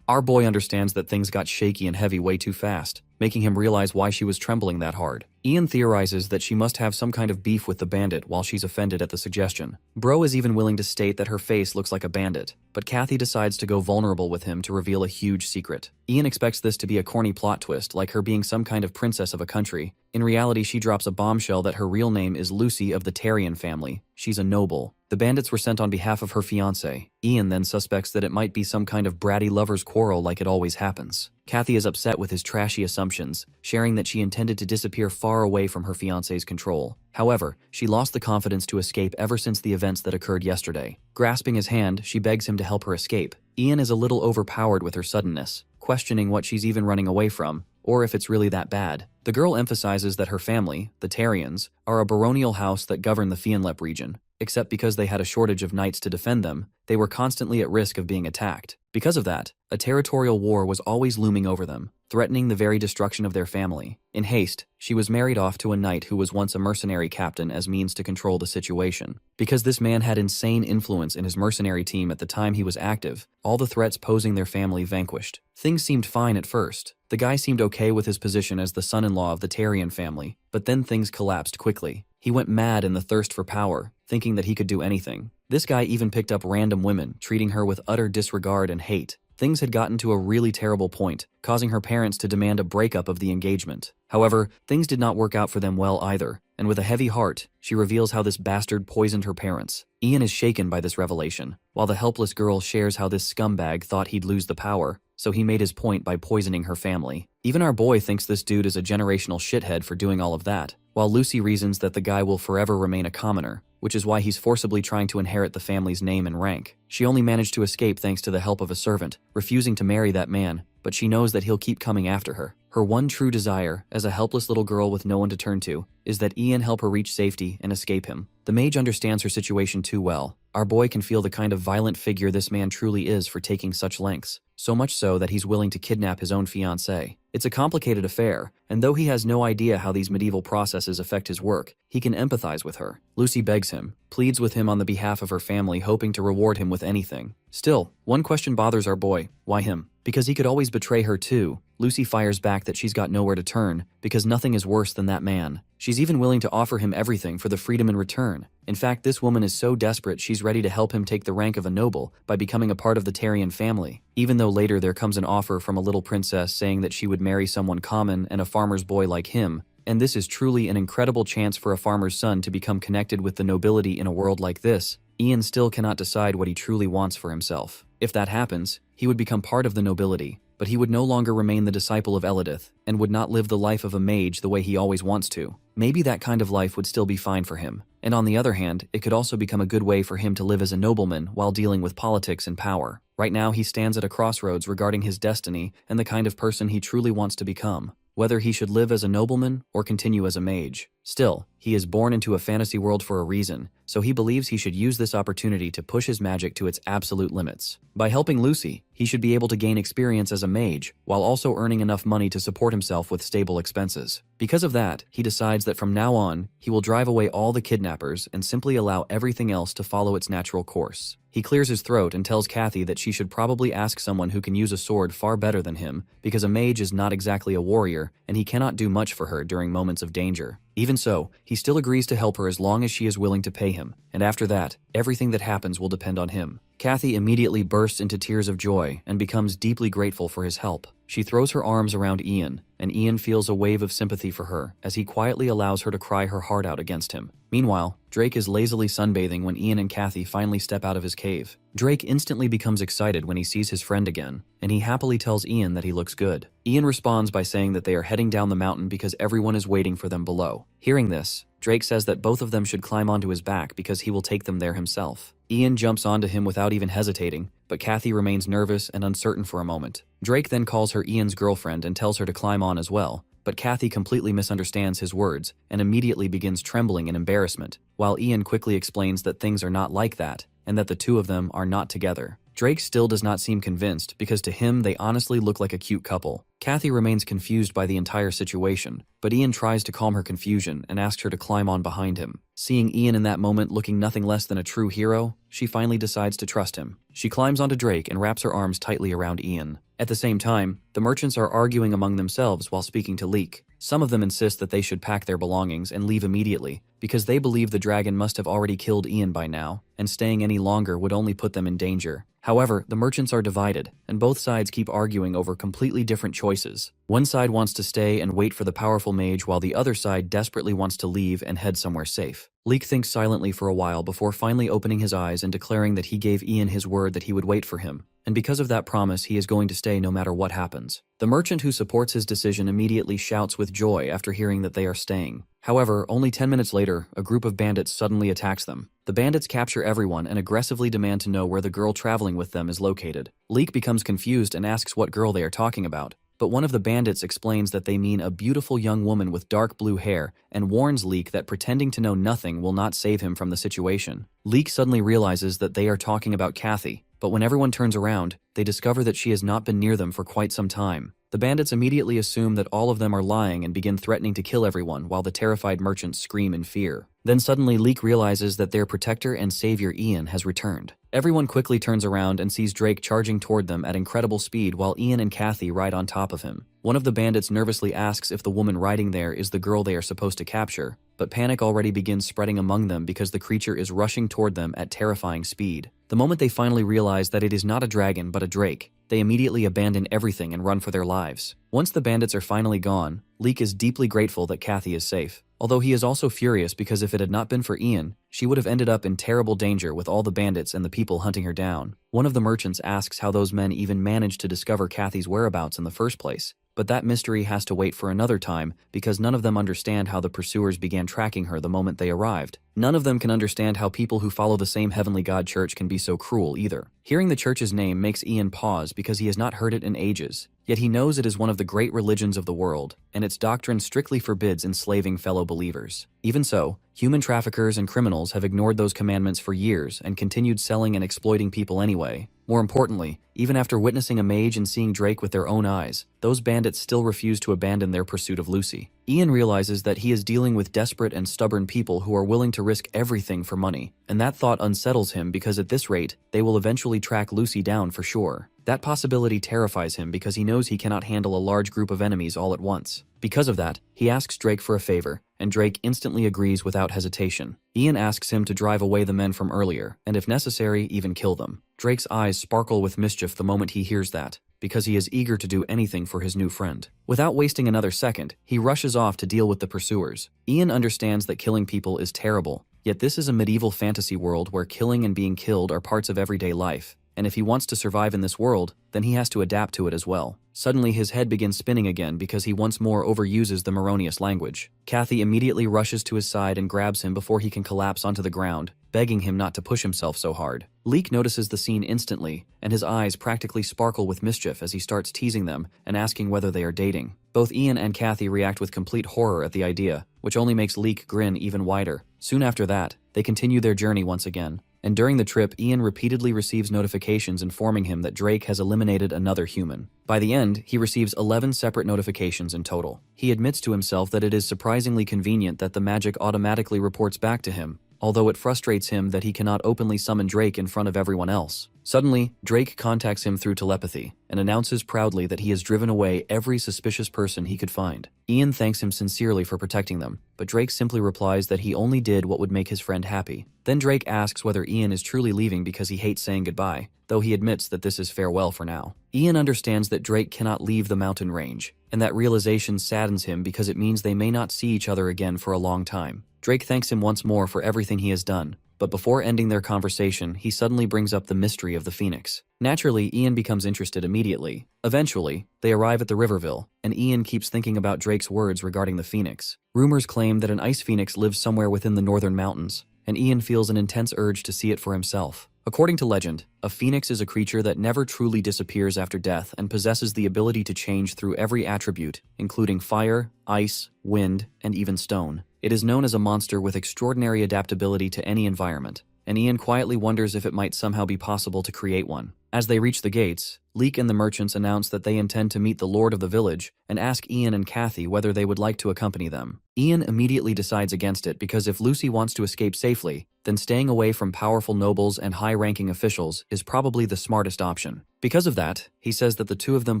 Our boy understands that things got shaky and heavy way too fast, making him realize why she was trembling that hard. Ian theorizes that she must have some kind of beef with the bandit while she's offended at the suggestion. Bro is even willing to state that her face looks like a bandit, but Kathy decides to go vulnerable with him to reveal a huge secret. Ian expects this to be a corny plot twist, like her being some kind of princess of a country. In reality, she drops a bombshell that her real name is Lucy of the Tarian family. She's a noble. The bandits were sent on behalf of her fiancé. Ian then suspects that it might be some kind of bratty lover's quarrel like it always happens. Kathy is upset with his trashy assumptions, sharing that she intended to disappear far away from her fiancé's control. However, she lost the confidence to escape ever since the events that occurred yesterday. Grasping his hand, she begs him to help her escape. Ian is a little overpowered with her suddenness, questioning what she's even running away from, or if it's really that bad. The girl emphasizes that her family, the Tarians, are a baronial house that govern the Fianlep region. Except because they had a shortage of knights to defend them, they were constantly at risk of being attacked. Because of that, a territorial war was always looming over them, threatening the very destruction of their family. In haste, she was married off to a knight who was once a mercenary captain as means to control the situation. Because this man had insane influence in his mercenary team at the time he was active, all the threats posing their family vanquished. Things seemed fine at first. The guy seemed okay with his position as the son-in-law of the Tarian family, but then things collapsed quickly. He went mad in the thirst for power, thinking that he could do anything. This guy even picked up random women, treating her with utter disregard and hate. Things had gotten to a really terrible point, causing her parents to demand a breakup of the engagement. However, things did not work out for them well either, and with a heavy heart, she reveals how this bastard poisoned her parents. Ian is shaken by this revelation, while the helpless girl shares how this scumbag thought he'd lose the power, so he made his point by poisoning her family. Even our boy thinks this dude is a generational shithead for doing all of that, while Lucy reasons that the guy will forever remain a commoner, which is why he's forcibly trying to inherit the family's name and rank. She only managed to escape thanks to the help of a servant, refusing to marry that man, but she knows that he'll keep coming after her. Her one true desire, as a helpless little girl with no one to turn to, is that Ian help her reach safety and escape him. The mage understands her situation too well. Our boy can feel the kind of violent figure this man truly is for taking such lengths, so much so that he's willing to kidnap his own fiancée. It's a complicated affair, and though he has no idea how these medieval processes affect his work, he can empathize with her. Lucy begs him, pleads with him on the behalf of her family, hoping to reward him with anything. Still, one question bothers our boy. Why him? Because he could always betray her too. Lucy fires back that she's got nowhere to turn, because nothing is worse than that man. She's even willing to offer him everything for the freedom in return. In fact, this woman is so desperate she's ready to help him take the rank of a noble by becoming a part of the Tarian family, even though later there comes an offer from a little princess saying that she would marry someone common and a farmer's boy like him. And this is truly an incredible chance for a farmer's son to become connected with the nobility in a world like this. Ian still cannot decide what he truly wants for himself. If that happens, he would become part of the nobility, but he would no longer remain the disciple of Elidith, and would not live the life of a mage the way he always wants to. Maybe that kind of life would still be fine for him. And on the other hand, it could also become a good way for him to live as a nobleman while dealing with politics and power. Right now, he stands at a crossroads regarding his destiny and the kind of person he truly wants to become, whether he should live as a nobleman or continue as a mage. Still, he is born into a fantasy world for a reason, so he believes he should use this opportunity to push his magic to its absolute limits. By helping Lucy, he should be able to gain experience as a mage, while also earning enough money to support himself with stable expenses. Because of that, he decides that from now on, he will drive away all the kidnappers and simply allow everything else to follow its natural course. He clears his throat and tells Kathy that she should probably ask someone who can use a sword far better than him, because a mage is not exactly a warrior, and he cannot do much for her during moments of danger. Even so, he still agrees to help her as long as she is willing to pay him, and after that, everything that happens will depend on him. Kathy immediately bursts into tears of joy and becomes deeply grateful for his help. She throws her arms around Ian, and Ian feels a wave of sympathy for her as he quietly allows her to cry her heart out against him. Meanwhile, Drake is lazily sunbathing when Ian and Kathy finally step out of his cave. Drake instantly becomes excited when he sees his friend again, and he happily tells Ian that he looks good. Ian responds by saying that they are heading down the mountain because everyone is waiting for them below. Hearing this, Drake says that both of them should climb onto his back because he will take them there himself. Ian jumps onto him without even hesitating, but Kathy remains nervous and uncertain for a moment. Drake then calls her Ian's girlfriend and tells her to climb on as well, but Kathy completely misunderstands his words and immediately begins trembling in embarrassment, while Ian quickly explains that things are not like that and that the two of them are not together. Drake still does not seem convinced because to him they honestly look like a cute couple. Kathy remains confused by the entire situation, but Ian tries to calm her confusion and asks her to climb on behind him. Seeing Ian in that moment looking nothing less than a true hero, she finally decides to trust him. She climbs onto Drake and wraps her arms tightly around Ian. At the same time, the merchants are arguing among themselves while speaking to Leek. Some of them insist that they should pack their belongings and leave immediately, because they believe the dragon must have already killed Ian by now, and staying any longer would only put them in danger. However, the merchants are divided, and both sides keep arguing over completely different choices. One side wants to stay and wait for the powerful mage while the other side desperately wants to leave and head somewhere safe. Leek thinks silently for a while before finally opening his eyes and declaring that he gave Ian his word that he would wait for him, and because of that promise he is going to stay no matter what happens. The merchant who supports his decision immediately shouts with joy after hearing that they are staying. However, only 10 minutes later, a group of bandits suddenly attacks them. The bandits capture everyone and aggressively demand to know where the girl traveling with them is located. Leek becomes confused and asks what girl they are talking about, but one of the bandits explains that they mean a beautiful young woman with dark blue hair and warns Leek that pretending to know nothing will not save him from the situation. Leek suddenly realizes that they are talking about Kathy, but when everyone turns around, they discover that she has not been near them for quite some time. The bandits immediately assume that all of them are lying and begin threatening to kill everyone while the terrified merchants scream in fear. Then suddenly Leek realizes that their protector and savior Ian has returned. Everyone quickly turns around and sees Drake charging toward them at incredible speed while Ian and Kathy ride on top of him. One of the bandits nervously asks if the woman riding there is the girl they are supposed to capture, but panic already begins spreading among them because the creature is rushing toward them at terrifying speed. The moment they finally realize that it is not a dragon but a drake, they immediately abandon everything and run for their lives. Once the bandits are finally gone, Leek is deeply grateful that Kathy is safe, although he is also furious because if it had not been for Ian, she would have ended up in terrible danger with all the bandits and the people hunting her down. One of the merchants asks how those men even managed to discover Kathy's whereabouts in the first place, but that mystery has to wait for another time because none of them understand how the pursuers began tracking her the moment they arrived. None of them can understand how people who follow the same heavenly god church can be so cruel either. Hearing the church's name makes Ian pause because he has not heard it in ages, yet he knows it is one of the great religions of the world, and its doctrine strictly forbids enslaving fellow believers. Even so, human traffickers and criminals have ignored those commandments for years and continued selling and exploiting people anyway. More importantly, even after witnessing a mage and seeing Drake with their own eyes, those bandits still refuse to abandon their pursuit of Lucy. Ian realizes that he is dealing with desperate and stubborn people who are willing to risk everything for money, and that thought unsettles him because at this rate, they will eventually track Lucy down for sure. That possibility terrifies him because he knows he cannot handle a large group of enemies all at once. Because of that, he asks Drake for a favor, and Drake instantly agrees without hesitation. Ian asks him to drive away the men from earlier, and if necessary, even kill them. Drake's eyes sparkle with mischief the moment he hears that, because he is eager to do anything for his new friend. Without wasting another second, he rushes off to deal with the pursuers. Ian understands that killing people is terrible, yet this is a medieval fantasy world where killing and being killed are parts of everyday life, and if he wants to survive in this world, then he has to adapt to it as well. Suddenly his head begins spinning again because he once more overuses the Moronius language. Kathy immediately rushes to his side and grabs him before he can collapse onto the ground, begging him not to push himself so hard. Leek notices the scene instantly, and his eyes practically sparkle with mischief as he starts teasing them and asking whether they are dating. Both Ian and Kathy react with complete horror at the idea, which only makes Leek grin even wider. Soon after that, they continue their journey once again. And during the trip, Ian repeatedly receives notifications informing him that Drake has eliminated another human. By the end, he receives 11 separate notifications in total. He admits to himself that it is surprisingly convenient that the magic automatically reports back to him, although it frustrates him that he cannot openly summon Drake in front of everyone else. Suddenly, Drake contacts him through telepathy and announces proudly that he has driven away every suspicious person he could find. Ian thanks him sincerely for protecting them, but Drake simply replies that he only did what would make his friend happy. Then Drake asks whether Ian is truly leaving because he hates saying goodbye, though he admits that this is farewell for now. Ian understands that Drake cannot leave the mountain range, and that realization saddens him because it means they may not see each other again for a long time. Drake thanks him once more for everything he has done, but before ending their conversation, he suddenly brings up the mystery of the phoenix. Naturally, Ian becomes interested immediately. Eventually, they arrive at the Riverville, and Ian keeps thinking about Drake's words regarding the phoenix. Rumors claim that an ice phoenix lives somewhere within the northern mountains, and Ian feels an intense urge to see it for himself. According to legend, a phoenix is a creature that never truly disappears after death and possesses the ability to change through every attribute, including fire, ice, wind, and even stone. It is known as a monster with extraordinary adaptability to any environment, and Ian quietly wonders if it might somehow be possible to create one. As they reach the gates, Leek and the merchants announce that they intend to meet the lord of the village and ask Ian and Kathy whether they would like to accompany them. Ian immediately decides against it because if Lucy wants to escape safely, then staying away from powerful nobles and high-ranking officials is probably the smartest option. Because of that, he says that the two of them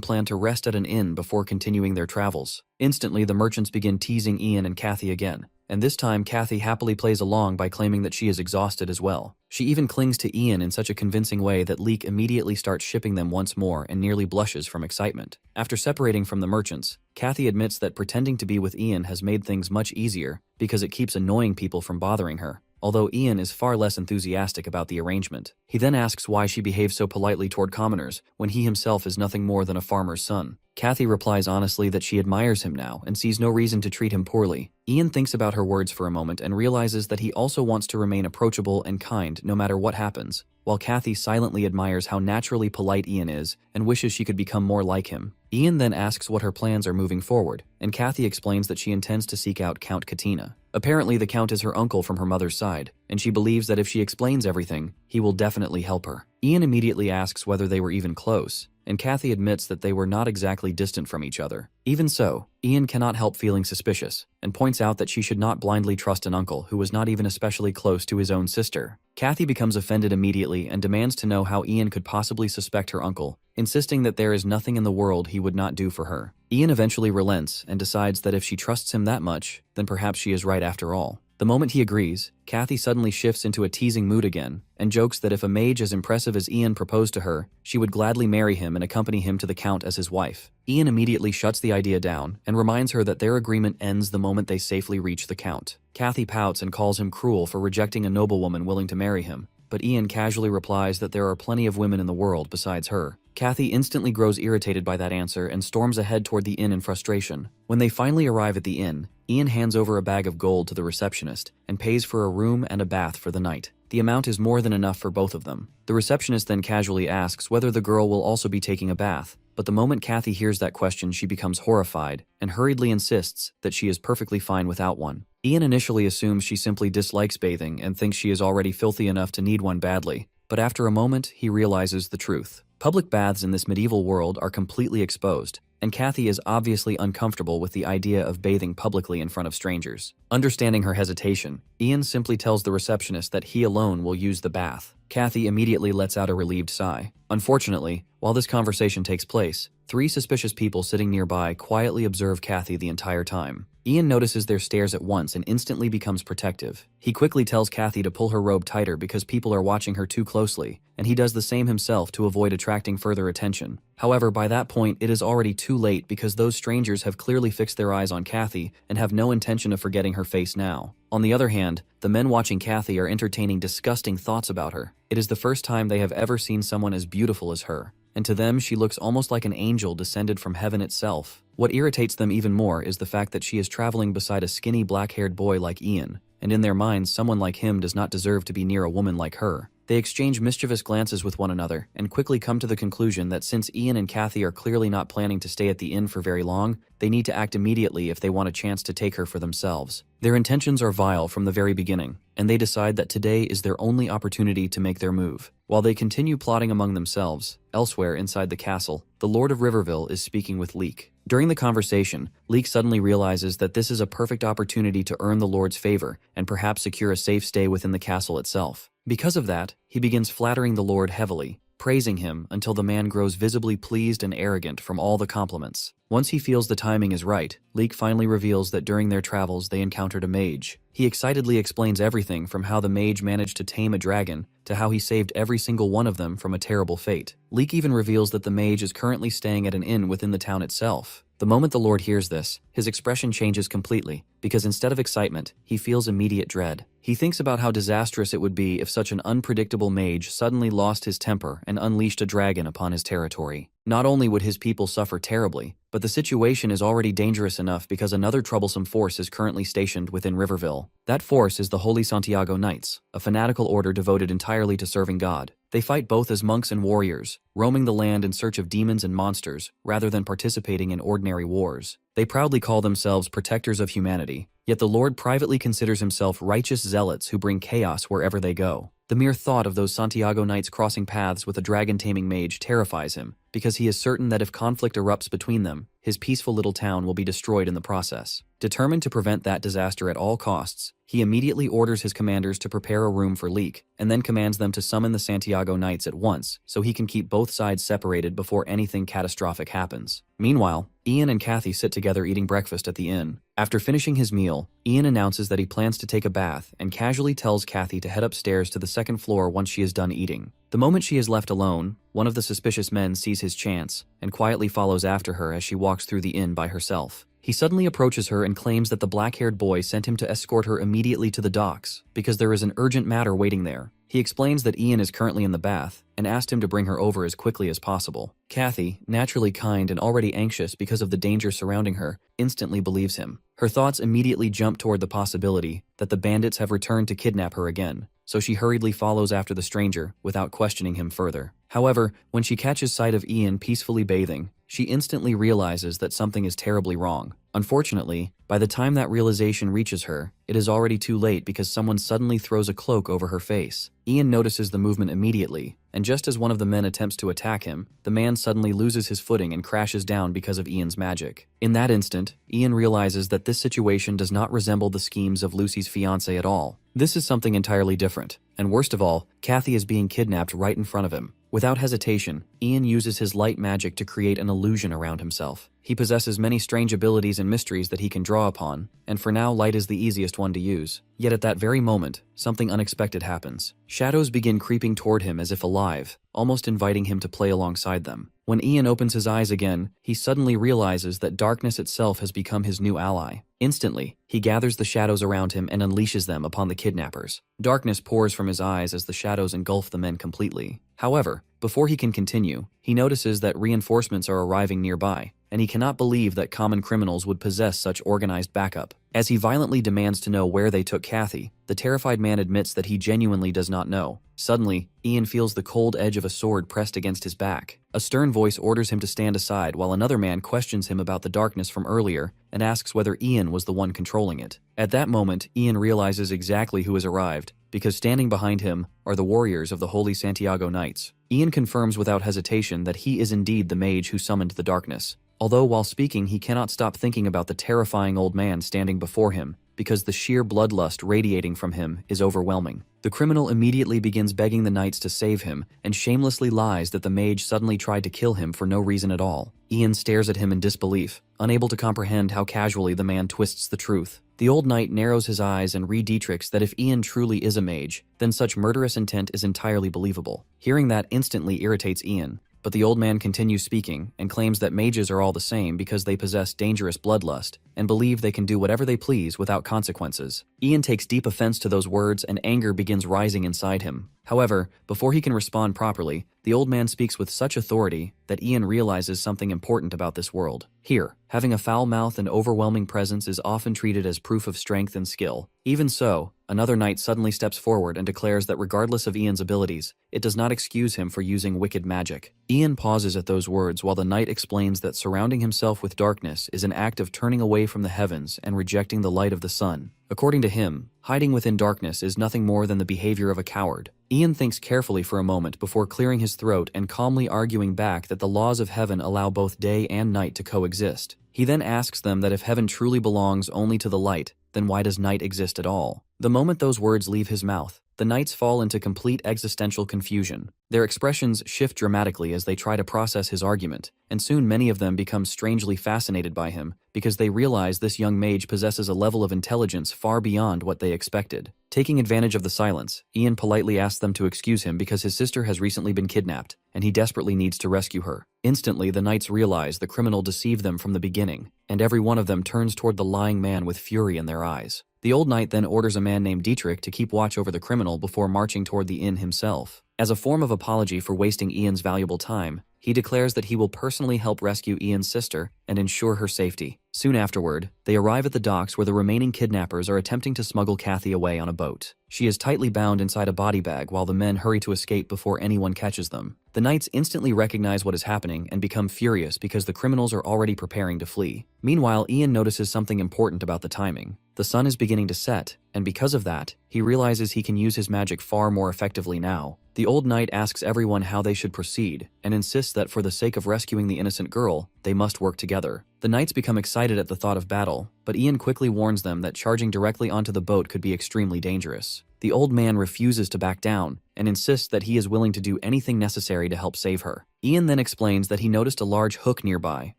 plan to rest at an inn before continuing their travels. Instantly, the merchants begin teasing Ian and Kathy again, and this time Kathy happily plays along by claiming that she is exhausted as well. She even clings to Ian in such a convincing way that Leek immediately starts shipping them once more and nearly blushes from excitement. After separating from the merchants, Kathy admits that pretending to be with Ian has made things much easier because it keeps annoying people from bothering her, although Ian is far less enthusiastic about the arrangement. He then asks why she behaves so politely toward commoners when he himself is nothing more than a farmer's son. Kathy replies honestly that she admires him now and sees no reason to treat him poorly. Ian thinks about her words for a moment and realizes that he also wants to remain approachable and kind no matter what happens, while Kathy silently admires how naturally polite Ian is and wishes she could become more like him. Ian then asks what her plans are moving forward, and Kathy explains that she intends to seek out Count Katina. Apparently, the Count is her uncle from her mother's side, and she believes that if she explains everything, he will definitely help her. Ian immediately asks whether they were even close, and Kathy admits that they were not exactly distant from each other. Even so, Ian cannot help feeling suspicious, and points out that she should not blindly trust an uncle who was not even especially close to his own sister. Kathy becomes offended immediately and demands to know how Ian could possibly suspect her uncle, insisting that there is nothing in the world he would not do for her. Ian eventually relents and decides that if she trusts him that much, then perhaps she is right after all. The moment he agrees, Kathy suddenly shifts into a teasing mood again and jokes that if a mage as impressive as Ian proposed to her, she would gladly marry him and accompany him to the Count as his wife. Ian immediately shuts the idea down and reminds her that their agreement ends the moment they safely reach the Count. Kathy pouts and calls him cruel for rejecting a noblewoman willing to marry him, but Ian casually replies that there are plenty of women in the world besides her. Kathy instantly grows irritated by that answer and storms ahead toward the inn in frustration. When they finally arrive at the inn, Ian hands over a bag of gold to the receptionist and pays for a room and a bath for the night. The amount is more than enough for both of them. The receptionist then casually asks whether the girl will also be taking a bath, but the moment Kathy hears that question, she becomes horrified and hurriedly insists that she is perfectly fine without one. Ian initially assumes she simply dislikes bathing and thinks she is already filthy enough to need one badly, but after a moment, he realizes the truth. Public baths in this medieval world are completely exposed, and Kathy is obviously uncomfortable with the idea of bathing publicly in front of strangers. Understanding her hesitation, Ian simply tells the receptionist that he alone will use the bath. Kathy immediately lets out a relieved sigh. Unfortunately, while this conversation takes place, 3 suspicious people sitting nearby quietly observe Kathy the entire time. Ian notices their stares at once and instantly becomes protective. He quickly tells Kathy to pull her robe tighter because people are watching her too closely, and he does the same himself to avoid attracting further attention. However, by that point, it is already too late because those strangers have clearly fixed their eyes on Kathy and have no intention of forgetting her face now. On the other hand, the men watching Kathy are entertaining disgusting thoughts about her. It is the first time they have ever seen someone as beautiful as her, and to them she looks almost like an angel descended from heaven itself. What irritates them even more is the fact that she is traveling beside a skinny black-haired boy like Ian, and in their minds someone like him does not deserve to be near a woman like her. They exchange mischievous glances with one another and quickly come to the conclusion that since Ian and Kathy are clearly not planning to stay at the inn for very long, they need to act immediately if they want a chance to take her for themselves. Their intentions are vile from the very beginning, and they decide that today is their only opportunity to make their move. While they continue plotting among themselves, elsewhere inside the castle, the Lord of Riverville is speaking with Leek. During the conversation, Leek suddenly realizes that this is a perfect opportunity to earn the Lord's favor and perhaps secure a safe stay within the castle itself. Because of that, he begins flattering the Lord heavily, praising him until the man grows visibly pleased and arrogant from all the compliments. Once he feels the timing is right, Leek finally reveals that during their travels they encountered a mage. He excitedly explains everything from how the mage managed to tame a dragon to how he saved every single one of them from a terrible fate. Leek even reveals that the mage is currently staying at an inn within the town itself. The moment the Lord hears this, his expression changes completely, because instead of excitement, he feels immediate dread. He thinks about how disastrous it would be if such an unpredictable mage suddenly lost his temper and unleashed a dragon upon his territory. Not only would his people suffer terribly, but the situation is already dangerous enough because another troublesome force is currently stationed within Riverville. That force is the Holy Santiago Knights, a fanatical order devoted entirely to serving God. They fight both as monks and warriors, roaming the land in search of demons and monsters, rather than participating in ordinary wars. They proudly call themselves protectors of humanity, yet the Lord privately considers himself righteous zealots who bring chaos wherever they go. The mere thought of those Santiago Knights crossing paths with a dragon-taming mage terrifies him, because he is certain that if conflict erupts between them, his peaceful little town will be destroyed in the process. Determined to prevent that disaster at all costs, he immediately orders his commanders to prepare a room for Leek, and then commands them to summon the Santiago Knights at once so he can keep both sides separated before anything catastrophic happens. Meanwhile, Ian and Kathy sit together eating breakfast at the inn. After finishing his meal, Ian announces that he plans to take a bath and casually tells Kathy to head upstairs to the second floor once she is done eating. The moment she is left alone, one of the suspicious men sees his chance and quietly follows after her as she walks through the inn by herself. He suddenly approaches her and claims that the black-haired boy sent him to escort her immediately to the docks because there is an urgent matter waiting there. He explains that Ian is currently in the bath and asked him to bring her over as quickly as possible. Kathy, naturally kind and already anxious because of the danger surrounding her, instantly believes him. Her thoughts immediately jump toward the possibility that the bandits have returned to kidnap her again, so she hurriedly follows after the stranger without questioning him further. However, when she catches sight of Ian peacefully bathing, she instantly realizes that something is terribly wrong. Unfortunately, by the time that realization reaches her, it is already too late because someone suddenly throws a cloak over her face. Ian notices the movement immediately, and just as one of the men attempts to attack him, the man suddenly loses his footing and crashes down because of Ian's magic. In that instant, Ian realizes that this situation does not resemble the schemes of Lucy's fiancé at all. This is something entirely different, and worst of all, Kathy is being kidnapped right in front of him. Without hesitation, Ian uses his light magic to create an illusion around himself. He possesses many strange abilities and mysteries that he can draw upon, and for now light is the easiest one to use. Yet at that very moment, something unexpected happens. Shadows begin creeping toward him as if alive, almost inviting him to play alongside them. When Ian opens his eyes again, he suddenly realizes that darkness itself has become his new ally. Instantly, he gathers the shadows around him and unleashes them upon the kidnappers. Darkness pours from his eyes as the shadows engulf the men completely. However, before he can continue, he notices that reinforcements are arriving nearby, and he cannot believe that common criminals would possess such organized backup. As he violently demands to know where they took Kathy, the terrified man admits that he genuinely does not know. Suddenly, Ian feels the cold edge of a sword pressed against his back. A stern voice orders him to stand aside while another man questions him about the darkness from earlier and asks whether Ian was the one controlling it. At that moment, Ian realizes exactly who has arrived, because standing behind him are the warriors of the Holy Santiago Knights. Ian confirms without hesitation that he is indeed the mage who summoned the darkness. Although while speaking he cannot stop thinking about the terrifying old man standing before him, because the sheer bloodlust radiating from him is overwhelming. The criminal immediately begins begging the knights to save him and shamelessly lies that the mage suddenly tried to kill him for no reason at all. Ian stares at him in disbelief, unable to comprehend how casually the man twists the truth. The old knight narrows his eyes and re-dietrichs that if Ian truly is a mage, then such murderous intent is entirely believable. Hearing that instantly irritates Ian, but the old man continues speaking and claims that mages are all the same because they possess dangerous bloodlust and believe they can do whatever they please without consequences. Ian takes deep offense to those words and anger begins rising inside him. However, before he can respond properly, the old man speaks with such authority that Ian realizes something important about this world. Here, having a foul mouth and overwhelming presence is often treated as proof of strength and skill. Even so, another knight suddenly steps forward and declares that regardless of Ian's abilities, it does not excuse him for using wicked magic. Ian pauses at those words while the knight explains that surrounding himself with darkness is an act of turning away from the heavens and rejecting the light of the sun. According to him, hiding within darkness is nothing more than the behavior of a coward. Ian thinks carefully for a moment before clearing his throat and calmly arguing back that the laws of heaven allow both day and night to coexist. He then asks them that if heaven truly belongs only to the light, then why does night exist at all? The moment those words leave his mouth, the knights fall into complete existential confusion. Their expressions shift dramatically as they try to process his argument, and soon many of them become strangely fascinated by him because they realize this young mage possesses a level of intelligence far beyond what they expected. Taking advantage of the silence, Ian politely asks them to excuse him because his sister has recently been kidnapped, and he desperately needs to rescue her. Instantly, the knights realize the criminal deceived them from the beginning, and every one of them turns toward the lying man with fury in their eyes. The old knight then orders a man named Dietrich to keep watch over the criminal before marching toward the inn himself. As a form of apology for wasting Ian's valuable time, he declares that he will personally help rescue Ian's sister and ensure her safety. Soon afterward, they arrive at the docks where the remaining kidnappers are attempting to smuggle Kathy away on a boat. She is tightly bound inside a body bag while the men hurry to escape before anyone catches them. The knights instantly recognize what is happening and become furious because the criminals are already preparing to flee. Meanwhile, Ian notices something important about the timing. The sun is beginning to set, and because of that, he realizes he can use his magic far more effectively now. The old knight asks everyone how they should proceed, and insists that for the sake of rescuing the innocent girl, they must work together. The knights become excited at the thought of battle, but Ian quickly warns them that charging directly onto the boat could be extremely dangerous. The old man refuses to back down, and insists that he is willing to do anything necessary to help save her. Ian then explains that he noticed a large hook nearby,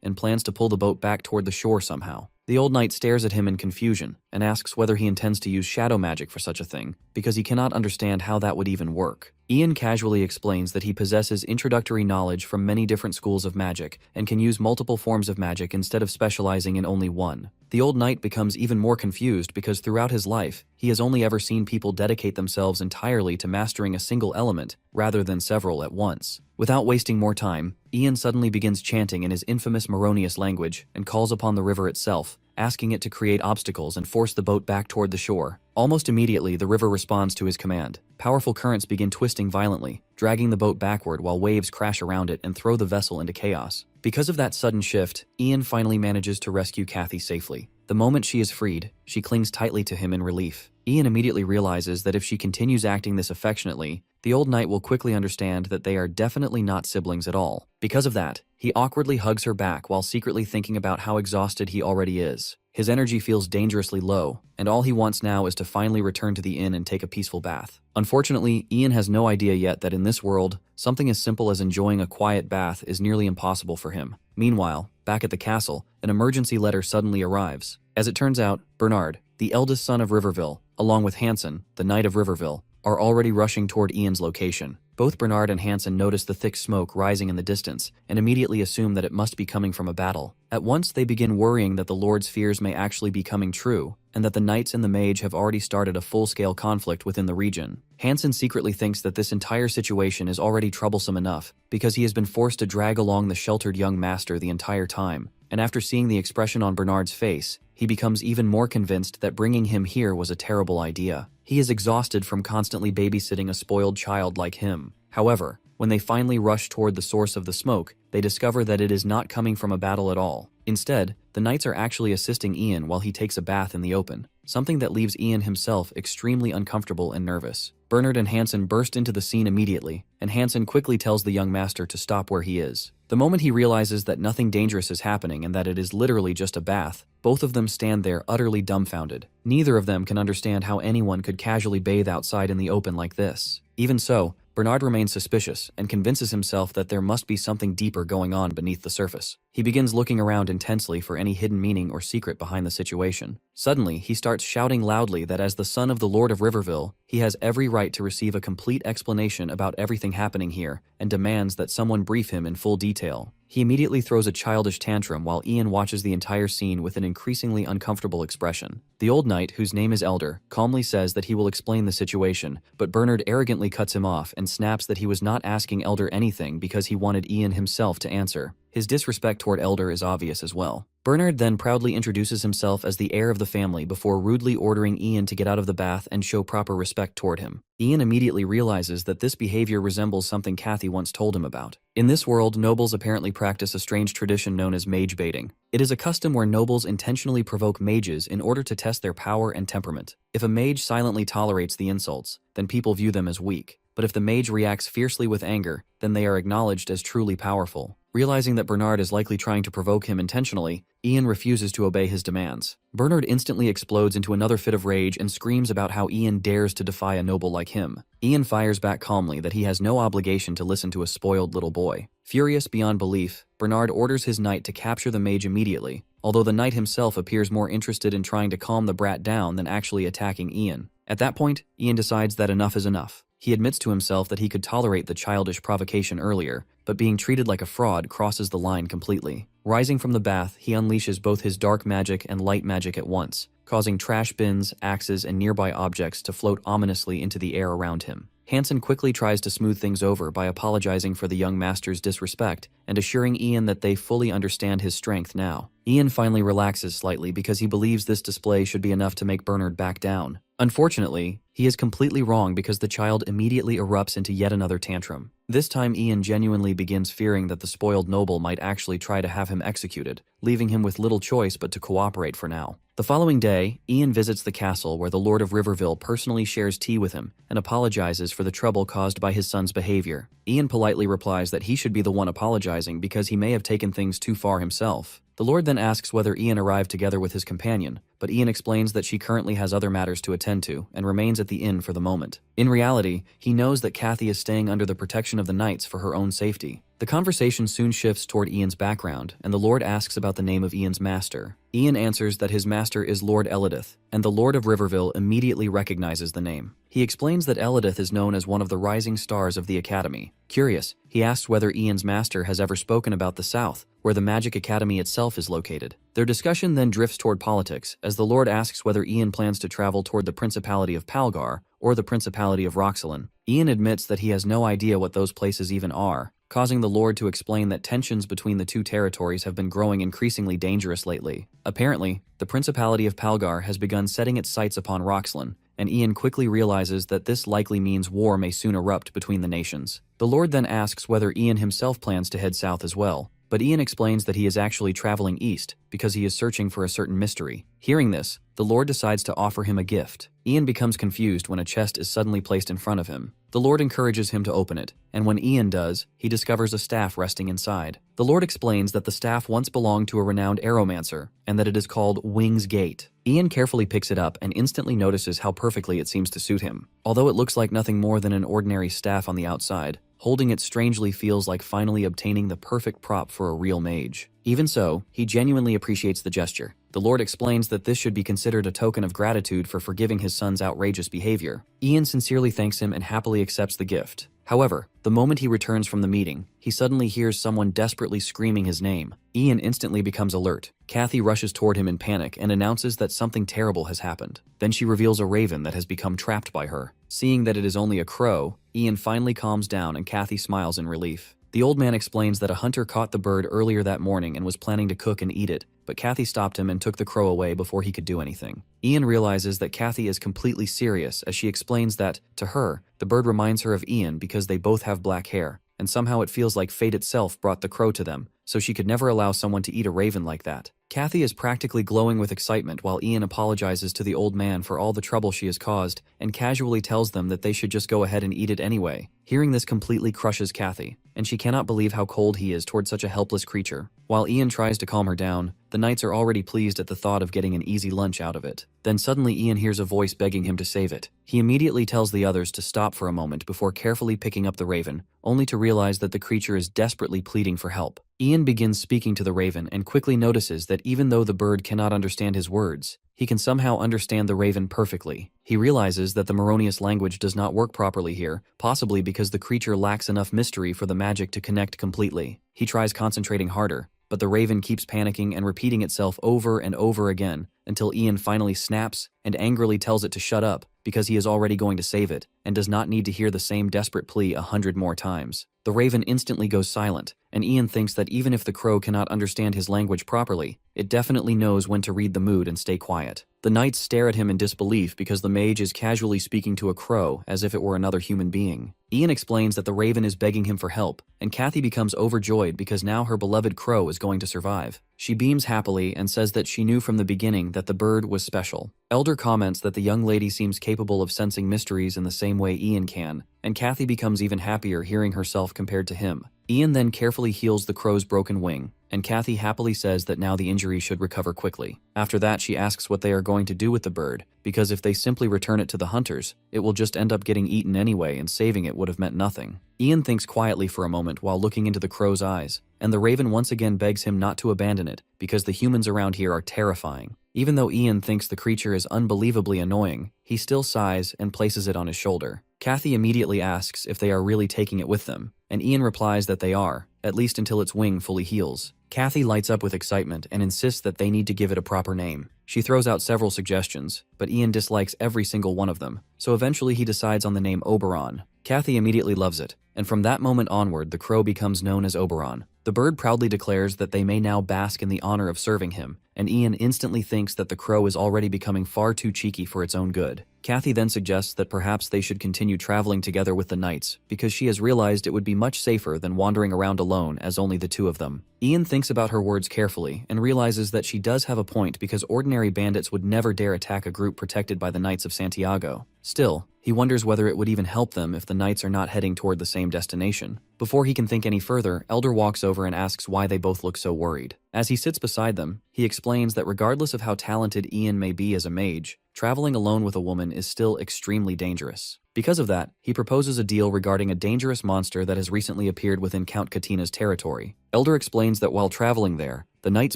and plans to pull the boat back toward the shore somehow. The old knight stares at him in confusion, and asks whether he intends to use shadow magic for such a thing, because he cannot understand how that would even work. Ian casually explains that he possesses introductory knowledge from many different schools of magic, and can use multiple forms of magic instead of specializing in only one. The old knight becomes even more confused because throughout his life, he has only ever seen people dedicate themselves entirely to mastering a single element, rather than several at once. Without wasting more time, Ian suddenly begins chanting in his infamous Moronius language and calls upon the river itself, asking it to create obstacles and force the boat back toward the shore. Almost immediately, the river responds to his command. Powerful currents begin twisting violently, dragging the boat backward while waves crash around it and throw the vessel into chaos. Because of that sudden shift, Ian finally manages to rescue Kathy safely. The moment she is freed, she clings tightly to him in relief. Ian immediately realizes that if she continues acting this affectionately, the old knight will quickly understand that they are definitely not siblings at all. Because of that, he awkwardly hugs her back while secretly thinking about how exhausted he already is. His energy feels dangerously low, and all he wants now is to finally return to the inn and take a peaceful bath. Unfortunately, Ian has no idea yet that in this world, something as simple as enjoying a quiet bath is nearly impossible for him. Meanwhile, back at the castle, an emergency letter suddenly arrives. As it turns out, Bernard, the eldest son of Riverville, along with Hansen, the Knight of Riverville, are already rushing toward Ian's location. Both Bernard and Hansen notice the thick smoke rising in the distance and immediately assume that it must be coming from a battle. At once, they begin worrying that the Lord's fears may actually be coming true, and that the knights and the mage have already started a full-scale conflict within the region. Hansen secretly thinks that this entire situation is already troublesome enough because he has been forced to drag along the sheltered young master the entire time, and after seeing the expression on Bernard's face, he becomes even more convinced that bringing him here was a terrible idea. He is exhausted from constantly babysitting a spoiled child like him. However, when they finally rush toward the source of the smoke, they discover that it is not coming from a battle at all. Instead, the knights are actually assisting Ian while he takes a bath in the open, something that leaves Ian himself extremely uncomfortable and nervous. Bernard and Hansen burst into the scene immediately, and Hansen quickly tells the young master to stop where he is. The moment he realizes that nothing dangerous is happening and that it is literally just a bath, both of them stand there utterly dumbfounded. Neither of them can understand how anyone could casually bathe outside in the open like this. Even so, Bernard remains suspicious and convinces himself that there must be something deeper going on beneath the surface. He begins looking around intensely for any hidden meaning or secret behind the situation. Suddenly, he starts shouting loudly that as the son of the Lord of Riverville, he has every right to receive a complete explanation about everything happening here and demands that someone brief him in full detail. He immediately throws a childish tantrum while Ian watches the entire scene with an increasingly uncomfortable expression. The old knight, whose name is Elder, calmly says that he will explain the situation, but Bernard arrogantly cuts him off and snaps that he was not asking Elder anything because he wanted Ian himself to answer. His disrespect toward Elder is obvious as well. Bernard then proudly introduces himself as the heir of the family before rudely ordering Ian to get out of the bath and show proper respect toward him. Ian immediately realizes that this behavior resembles something Kathy once told him about. In this world, nobles apparently practice a strange tradition known as mage baiting. It is a custom where nobles intentionally provoke mages in order to test their power and temperament. If a mage silently tolerates the insults, then people view them as weak. But if the mage reacts fiercely with anger, then they are acknowledged as truly powerful. Realizing that Bernard is likely trying to provoke him intentionally, Ian refuses to obey his demands. Bernard instantly explodes into another fit of rage and screams about how Ian dares to defy a noble like him. Ian fires back calmly that he has no obligation to listen to a spoiled little boy. Furious beyond belief, Bernard orders his knight to capture the mage immediately, although the knight himself appears more interested in trying to calm the brat down than actually attacking Ian. At that point, Ian decides that enough is enough. He admits to himself that he could tolerate the childish provocation earlier, but being treated like a fraud crosses the line completely. Rising from the bath, he unleashes both his dark magic and light magic at once, causing trash bins, axes, and nearby objects to float ominously into the air around him. Hansen quickly tries to smooth things over by apologizing for the young master's disrespect and assuring Ian that they fully understand his strength now. Ian finally relaxes slightly because he believes this display should be enough to make Bernard back down. Unfortunately, he is completely wrong because the child immediately erupts into yet another tantrum. This time Ian genuinely begins fearing that the spoiled noble might actually try to have him executed, leaving him with little choice but to cooperate for now. The following day, Ian visits the castle where the Lord of Riverville personally shares tea with him and apologizes for the trouble caused by his son's behavior. Ian politely replies that he should be the one apologizing because he may have taken things too far himself. The Lord then asks whether Ian arrived together with his companion, but Ian explains that she currently has other matters to attend to and remains at the inn for the moment. In reality, he knows that Kathy is staying under the protection of the knights for her own safety. The conversation soon shifts toward Ian's background, and the Lord asks about the name of Ian's master. Ian answers that his master is Lord Elidith, and the Lord of Riverville immediately recognizes the name. He explains that Elidith is known as one of the rising stars of the Academy. Curious, he asks whether Ian's master has ever spoken about the South, where the Magic Academy itself is located. Their discussion then drifts toward politics, as the Lord asks whether Ian plans to travel toward the Principality of Palgar or the Principality of Roxelin. Ian admits that he has no idea what those places even are, causing the Lord to explain that tensions between the two territories have been growing increasingly dangerous lately. Apparently, the Principality of Palgar has begun setting its sights upon Roxelin, and Ian quickly realizes that this likely means war may soon erupt between the nations. The Lord then asks whether Ian himself plans to head south as well, but Ian explains that he is actually traveling east because he is searching for a certain mystery. Hearing this, the Lord decides to offer him a gift. Ian becomes confused when a chest is suddenly placed in front of him. The Lord encourages him to open it, and when Ian does, he discovers a staff resting inside. The Lord explains that the staff once belonged to a renowned aeromancer, and that it is called Wing's Gate. Ian carefully picks it up and instantly notices how perfectly it seems to suit him. Although it looks like nothing more than an ordinary staff on the outside, holding it strangely feels like finally obtaining the perfect prop for a real mage. Even so, he genuinely appreciates the gesture. The Lord explains that this should be considered a token of gratitude for forgiving his son's outrageous behavior. Ian sincerely thanks him and happily accepts the gift. However, the moment he returns from the meeting, he suddenly hears someone desperately screaming his name. Ian instantly becomes alert. Kathy rushes toward him in panic and announces that something terrible has happened. Then she reveals a raven that has become trapped by her. Seeing that it is only a crow, Ian finally calms down and Kathy smiles in relief. The old man explains that a hunter caught the bird earlier that morning and was planning to cook and eat it, but Kathy stopped him and took the crow away before he could do anything. Ian realizes that Kathy is completely serious as she explains that, to her, the bird reminds her of Ian because they both have black hair, and somehow it feels like fate itself brought the crow to them, so she could never allow someone to eat a raven like that. Kathy is practically glowing with excitement while Ian apologizes to the old man for all the trouble she has caused and casually tells them that they should just go ahead and eat it anyway. Hearing this completely crushes Kathy, and she cannot believe how cold he is toward such a helpless creature. While Ian tries to calm her down, the knights are already pleased at the thought of getting an easy lunch out of it. Then suddenly Ian hears a voice begging him to save it. He immediately tells the others to stop for a moment before carefully picking up the raven, only to realize that the creature is desperately pleading for help. Ian begins speaking to the raven and quickly notices that even though the bird cannot understand his words, he can somehow understand the raven perfectly. He realizes that the Moronius language does not work properly here, possibly because the creature lacks enough mystery for the magic to connect completely. He tries concentrating harder, but the raven keeps panicking and repeating itself over and over again until Ian finally snaps and angrily tells it to shut up because he is already going to save it and does not need to hear the same desperate plea 100 more times. The raven instantly goes silent, and Ian thinks that even if the crow cannot understand his language properly, it definitely knows when to read the mood and stay quiet. The knights stare at him in disbelief because the mage is casually speaking to a crow as if it were another human being. Ian explains that the raven is begging him for help, and Kathy becomes overjoyed because now her beloved crow is going to survive. She beams happily and says that she knew from the beginning that the bird was special. Elder comments that the young lady seems capable of sensing mysteries in the same way Ian can, and Kathy becomes even happier hearing herself compared to him. Ian then carefully heals the crow's broken wing, and Kathy happily says that now the injury should recover quickly. After that, she asks what they are going to do with the bird, because if they simply return it to the hunters, it will just end up getting eaten anyway, and saving it would have meant nothing. Ian thinks quietly for a moment while looking into the crow's eyes, and the raven once again begs him not to abandon it, because the humans around here are terrifying. Even though Ian thinks the creature is unbelievably annoying, he still sighs and places it on his shoulder. Kathy immediately asks if they are really taking it with them, and Ian replies that they are, at least until its wing fully heals. Kathy lights up with excitement and insists that they need to give it a proper name. She throws out several suggestions, but Ian dislikes every single one of them, so eventually he decides on the name Oberon. Kathy immediately loves it, and from that moment onward the crow becomes known as Oberon. The bird proudly declares that they may now bask in the honor of serving him, and Ian instantly thinks that the crow is already becoming far too cheeky for its own good. Kathy then suggests that perhaps they should continue traveling together with the knights, because she has realized it would be much safer than wandering around alone as only the two of them. Ian thinks about her words carefully and realizes that she does have a point, because ordinary bandits would never dare attack a group protected by the Knights of Santiago. Still, he wonders whether it would even help them if the knights are not heading toward the same destination. Before he can think any further, Elder walks over and asks why they both look so worried. As he sits beside them, he explains that regardless of how talented Ian may be as a mage, traveling alone with a woman is still extremely dangerous. Because of that, he proposes a deal regarding a dangerous monster that has recently appeared within Count Katina's territory. Elder explains that while traveling there, the knights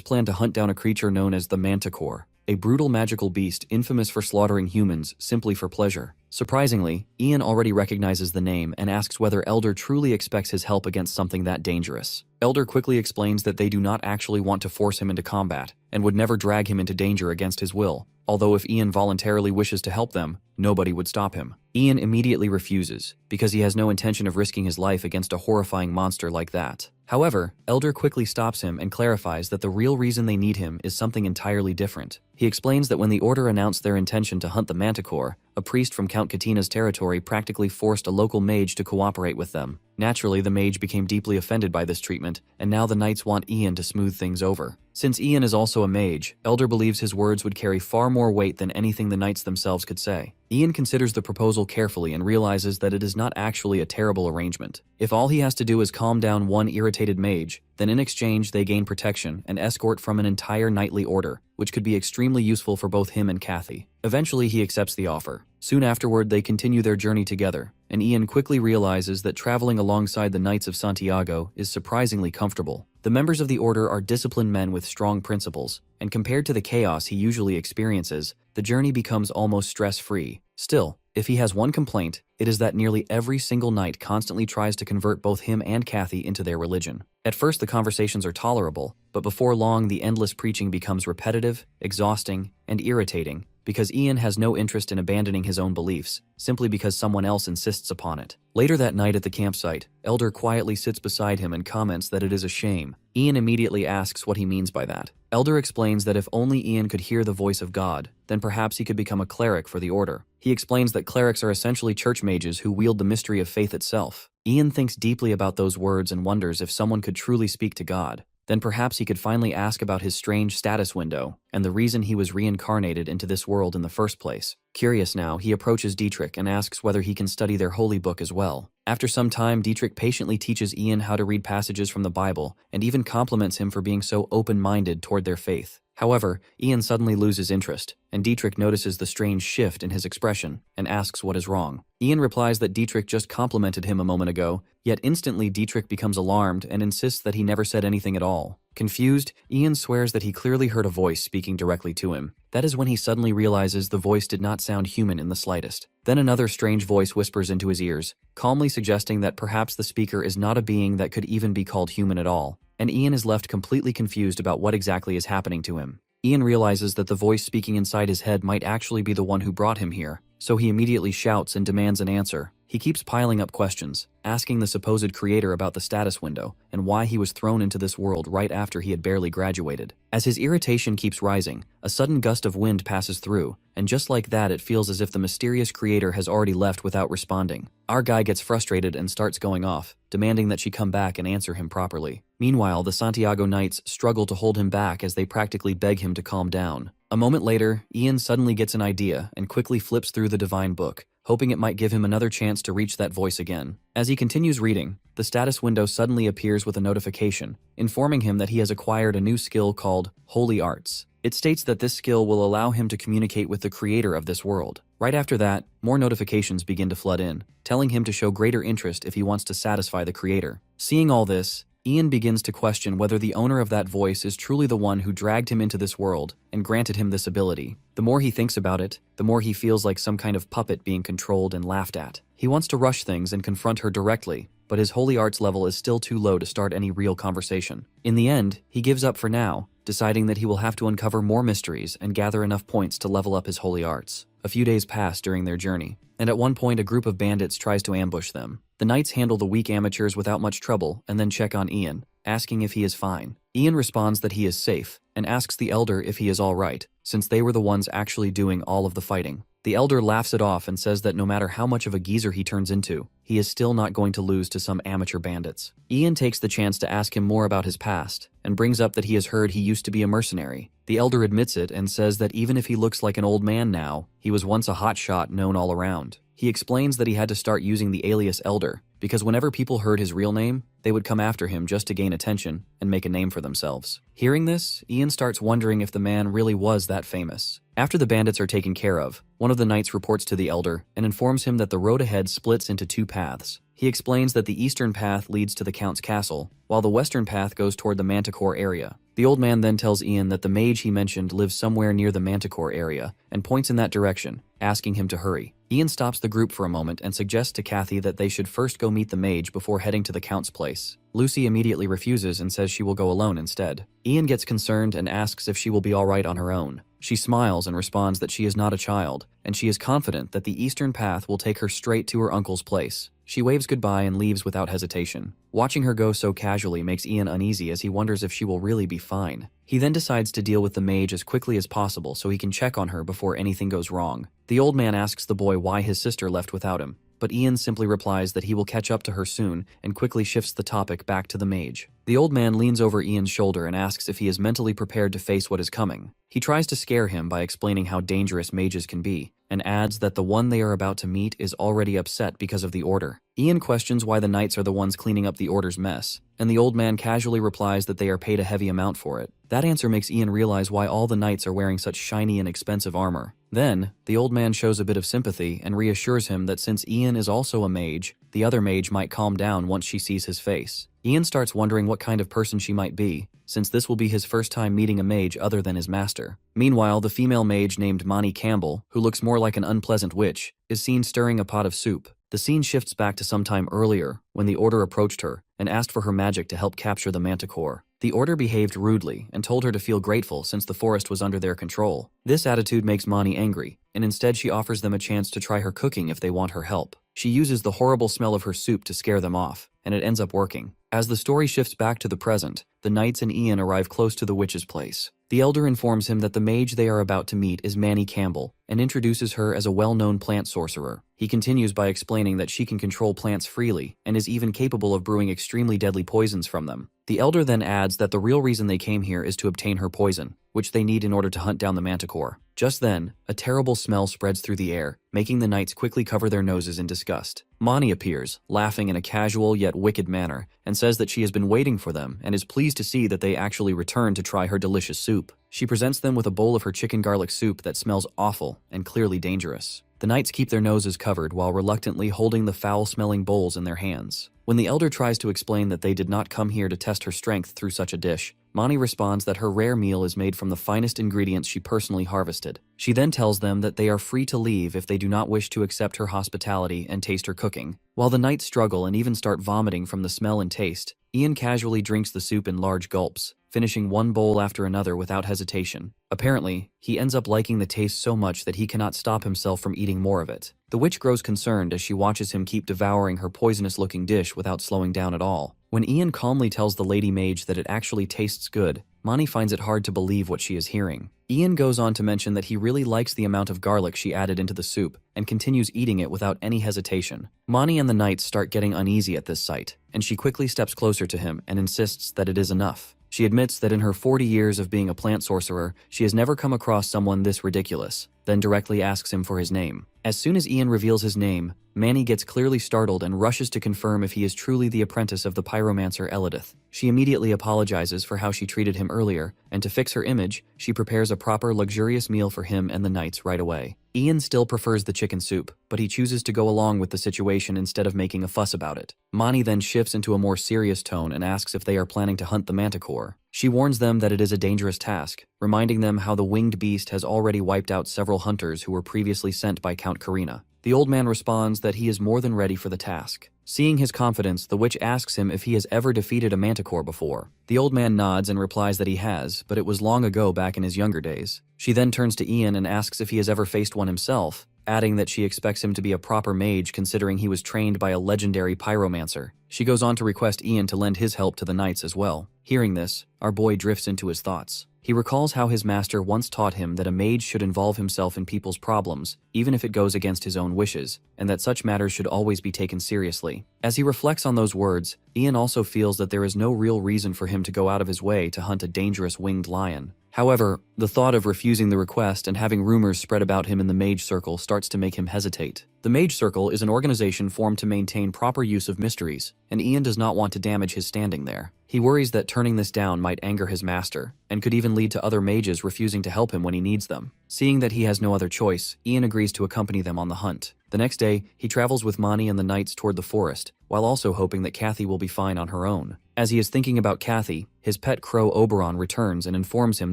plan to hunt down a creature known as the Manticore, a brutal magical beast infamous for slaughtering humans simply for pleasure. Surprisingly, Ian already recognizes the name and asks whether Elder truly expects his help against something that dangerous. Elder quickly explains that they do not actually want to force him into combat, and would never drag him into danger against his will, although if Ian voluntarily wishes to help them, nobody would stop him. Ian immediately refuses, because he has no intention of risking his life against a horrifying monster like that. However, Elder quickly stops him and clarifies that the real reason they need him is something entirely different. He explains that when the Order announced their intention to hunt the Manticore, a priest from Count Katina's territory practically forced a local mage to cooperate with them. Naturally, the mage became deeply offended by this treatment, and now the knights want Ian to smooth things over. Since Ian is also a mage, Elder believes his words would carry far more weight than anything the knights themselves could say. Ian considers the proposal carefully and realizes that it is not actually a terrible arrangement. If all he has to do is calm down one irritated mage, then in exchange they gain protection and escort from an entire knightly order, which could be extremely useful for both him and Kathy. Eventually he accepts the offer. Soon afterward they continue their journey together, and Ian quickly realizes that traveling alongside the Knights of Santiago is surprisingly comfortable. The members of the Order are disciplined men with strong principles, and compared to the chaos he usually experiences, the journey becomes almost stress-free. Still, if he has one complaint, it is that nearly every single knight constantly tries to convert both him and Kathy into their religion. At first the conversations are tolerable, but before long the endless preaching becomes repetitive, exhausting, and irritating, because Ian has no interest in abandoning his own beliefs, simply because someone else insists upon it. Later that night at the campsite, Elder quietly sits beside him and comments that it is a shame. Ian immediately asks what he means by that. Elder explains that if only Ian could hear the voice of God, then perhaps he could become a cleric for the Order. He explains that clerics are essentially church mages who wield the mystery of faith itself. Ian thinks deeply about those words and wonders if someone could truly speak to God, then perhaps he could finally ask about his strange status window and the reason he was reincarnated into this world in the first place. Curious now, he approaches Dietrich and asks whether he can study their holy book as well. After some time, Dietrich patiently teaches Ian how to read passages from the Bible and even compliments him for being so open-minded toward their faith. However, Ian suddenly loses interest, and Dietrich notices the strange shift in his expression and asks what is wrong. Ian replies that Dietrich just complimented him a moment ago, yet instantly Dietrich becomes alarmed and insists that he never said anything at all. Confused, Ian swears that he clearly heard a voice speaking directly to him. That is when he suddenly realizes the voice did not sound human in the slightest. Then another strange voice whispers into his ears, calmly suggesting that perhaps the speaker is not a being that could even be called human at all, and Ian is left completely confused about what exactly is happening to him. Ian realizes that the voice speaking inside his head might actually be the one who brought him here, so he immediately shouts and demands an answer. He keeps piling up questions, asking the supposed creator about the status window and why he was thrown into this world right after he had barely graduated. As his irritation keeps rising, a sudden gust of wind passes through, and just like that it feels as if the mysterious creator has already left without responding. Our guy gets frustrated and starts going off, demanding that she come back and answer him properly. Meanwhile, the Santiago Knights struggle to hold him back as they practically beg him to calm down. A moment later, Ian suddenly gets an idea and quickly flips through the divine book, hoping it might give him another chance to reach that voice again. As he continues reading, the status window suddenly appears with a notification, informing him that he has acquired a new skill called Holy Arts. It states that this skill will allow him to communicate with the creator of this world. Right after that, more notifications begin to flood in, telling him to show greater interest if he wants to satisfy the creator. Seeing all this, Ian begins to question whether the owner of that voice is truly the one who dragged him into this world and granted him this ability. The more he thinks about it, the more he feels like some kind of puppet being controlled and laughed at. He wants to rush things and confront her directly, but his holy arts level is still too low to start any real conversation. In the end, he gives up for now, deciding that he will have to uncover more mysteries and gather enough points to level up his holy arts. A few days pass during their journey, and at one point a group of bandits tries to ambush them. The knights handle the weak amateurs without much trouble and then check on Ian, asking if he is fine. Ian responds that he is safe, and asks the elder if he is alright, since they were the ones actually doing all of the fighting. The elder laughs it off and says that no matter how much of a geezer he turns into, he is still not going to lose to some amateur bandits. Ian takes the chance to ask him more about his past, and brings up that he has heard he used to be a mercenary. The elder admits it and says that even if he looks like an old man now, he was once a hotshot known all around. He explains that he had to start using the alias Elder, because whenever people heard his real name, they would come after him just to gain attention and make a name for themselves. Hearing this, Ian starts wondering if the man really was that famous. After the bandits are taken care of, one of the knights reports to the elder and informs him that the road ahead splits into two paths. He explains that the eastern path leads to the Count's castle, while the western path goes toward the Manticore area. The old man then tells Ian that the mage he mentioned lives somewhere near the Manticore area and points in that direction, asking him to hurry. Ian stops the group for a moment and suggests to Kathy that they should first go meet the mage before heading to the Count's place. Lucy immediately refuses and says she will go alone instead. Ian gets concerned and asks if she will be alright on her own. She smiles and responds that she is not a child, and she is confident that the eastern path will take her straight to her uncle's place. She waves goodbye and leaves without hesitation. Watching her go so casually makes Ian uneasy as he wonders if she will really be fine. He then decides to deal with the mage as quickly as possible so he can check on her before anything goes wrong. The old man asks the boy why his sister left without him, but Ian simply replies that he will catch up to her soon and quickly shifts the topic back to the mage. The old man leans over Ian's shoulder and asks if he is mentally prepared to face what is coming. He tries to scare him by explaining how dangerous mages can be, and adds that the one they are about to meet is already upset because of the order. Ian questions why the knights are the ones cleaning up the order's mess, and the old man casually replies that they are paid a heavy amount for it. That answer makes Ian realize why all the knights are wearing such shiny and expensive armor. Then, the old man shows a bit of sympathy and reassures him that since Ian is also a mage, the other mage might calm down once she sees his face. Ian starts wondering what kind of person she might be, since this will be his first time meeting a mage other than his master. Meanwhile, the female mage named Monty Campbell, who looks more like an unpleasant witch, is seen stirring a pot of soup. The scene shifts back to some time earlier, when the Order approached her and asked for her magic to help capture the Manticore. The Order behaved rudely and told her to feel grateful since the forest was under their control. This attitude makes Monty angry, and instead she offers them a chance to try her cooking if they want her help. She uses the horrible smell of her soup to scare them off, and it ends up working. As the story shifts back to the present, the knights and Ian arrive close to the witch's place. The elder informs him that the mage they are about to meet is Manny Campbell, and introduces her as a well-known plant sorcerer. He continues by explaining that she can control plants freely, and is even capable of brewing extremely deadly poisons from them. The elder then adds that the real reason they came here is to obtain her poison, which they need in order to hunt down the Manticore. Just then, a terrible smell spreads through the air, making the knights quickly cover their noses in disgust. Mani appears, laughing in a casual yet wicked manner, and says that she has been waiting for them and is pleased to see that they actually return to try her delicious soup. She presents them with a bowl of her chicken garlic soup that smells awful and clearly dangerous. The knights keep their noses covered while reluctantly holding the foul-smelling bowls in their hands. When the elder tries to explain that they did not come here to test her strength through such a dish, Mani responds that her rare meal is made from the finest ingredients she personally harvested. She then tells them that they are free to leave if they do not wish to accept her hospitality and taste her cooking. While the knights struggle and even start vomiting from the smell and taste, Ian casually drinks the soup in large gulps, finishing one bowl after another without hesitation. Apparently, he ends up liking the taste so much that he cannot stop himself from eating more of it. The witch grows concerned as she watches him keep devouring her poisonous-looking dish without slowing down at all. When Ian calmly tells the lady mage that it actually tastes good, Mani finds it hard to believe what she is hearing. Ian goes on to mention that he really likes the amount of garlic she added into the soup, and continues eating it without any hesitation. Mani and the knights start getting uneasy at this sight, and she quickly steps closer to him and insists that it is enough. She admits that in her 40 years of being a plant sorcerer, she has never come across someone this ridiculous, then directly asks him for his name. As soon as Ian reveals his name, Manny gets clearly startled and rushes to confirm if he is truly the apprentice of the pyromancer Elidith. She immediately apologizes for how she treated him earlier, and to fix her image, she prepares a proper luxurious meal for him and the knights right away. Ian still prefers the chicken soup, but he chooses to go along with the situation instead of making a fuss about it. Mani then shifts into a more serious tone and asks if they are planning to hunt the manticore. She warns them that it is a dangerous task, reminding them how the winged beast has already wiped out several hunters who were previously sent by Count Karina. The old man responds that he is more than ready for the task. Seeing his confidence, the witch asks him if he has ever defeated a manticore before. The old man nods and replies that he has, but it was long ago back in his younger days. She then turns to Ian and asks if he has ever faced one himself, adding that she expects him to be a proper mage considering he was trained by a legendary pyromancer. She goes on to request Ian to lend his help to the knights as well. Hearing this, our boy drifts into his thoughts. He recalls how his master once taught him that a mage should involve himself in people's problems, even if it goes against his own wishes, and that such matters should always be taken seriously. As he reflects on those words, Ian also feels that there is no real reason for him to go out of his way to hunt a dangerous winged lion. However, the thought of refusing the request and having rumors spread about him in the mage circle starts to make him hesitate. The mage circle is an organization formed to maintain proper use of mysteries, and Ian does not want to damage his standing there. He worries that turning this down might anger his master, and could even lead to other mages refusing to help him when he needs them. Seeing that he has no other choice, Ian agrees to accompany them on the hunt. The next day, he travels with Mani and the knights toward the forest, while also hoping that Kathy will be fine on her own. As he is thinking about Kathy, his pet crow Oberon returns and informs him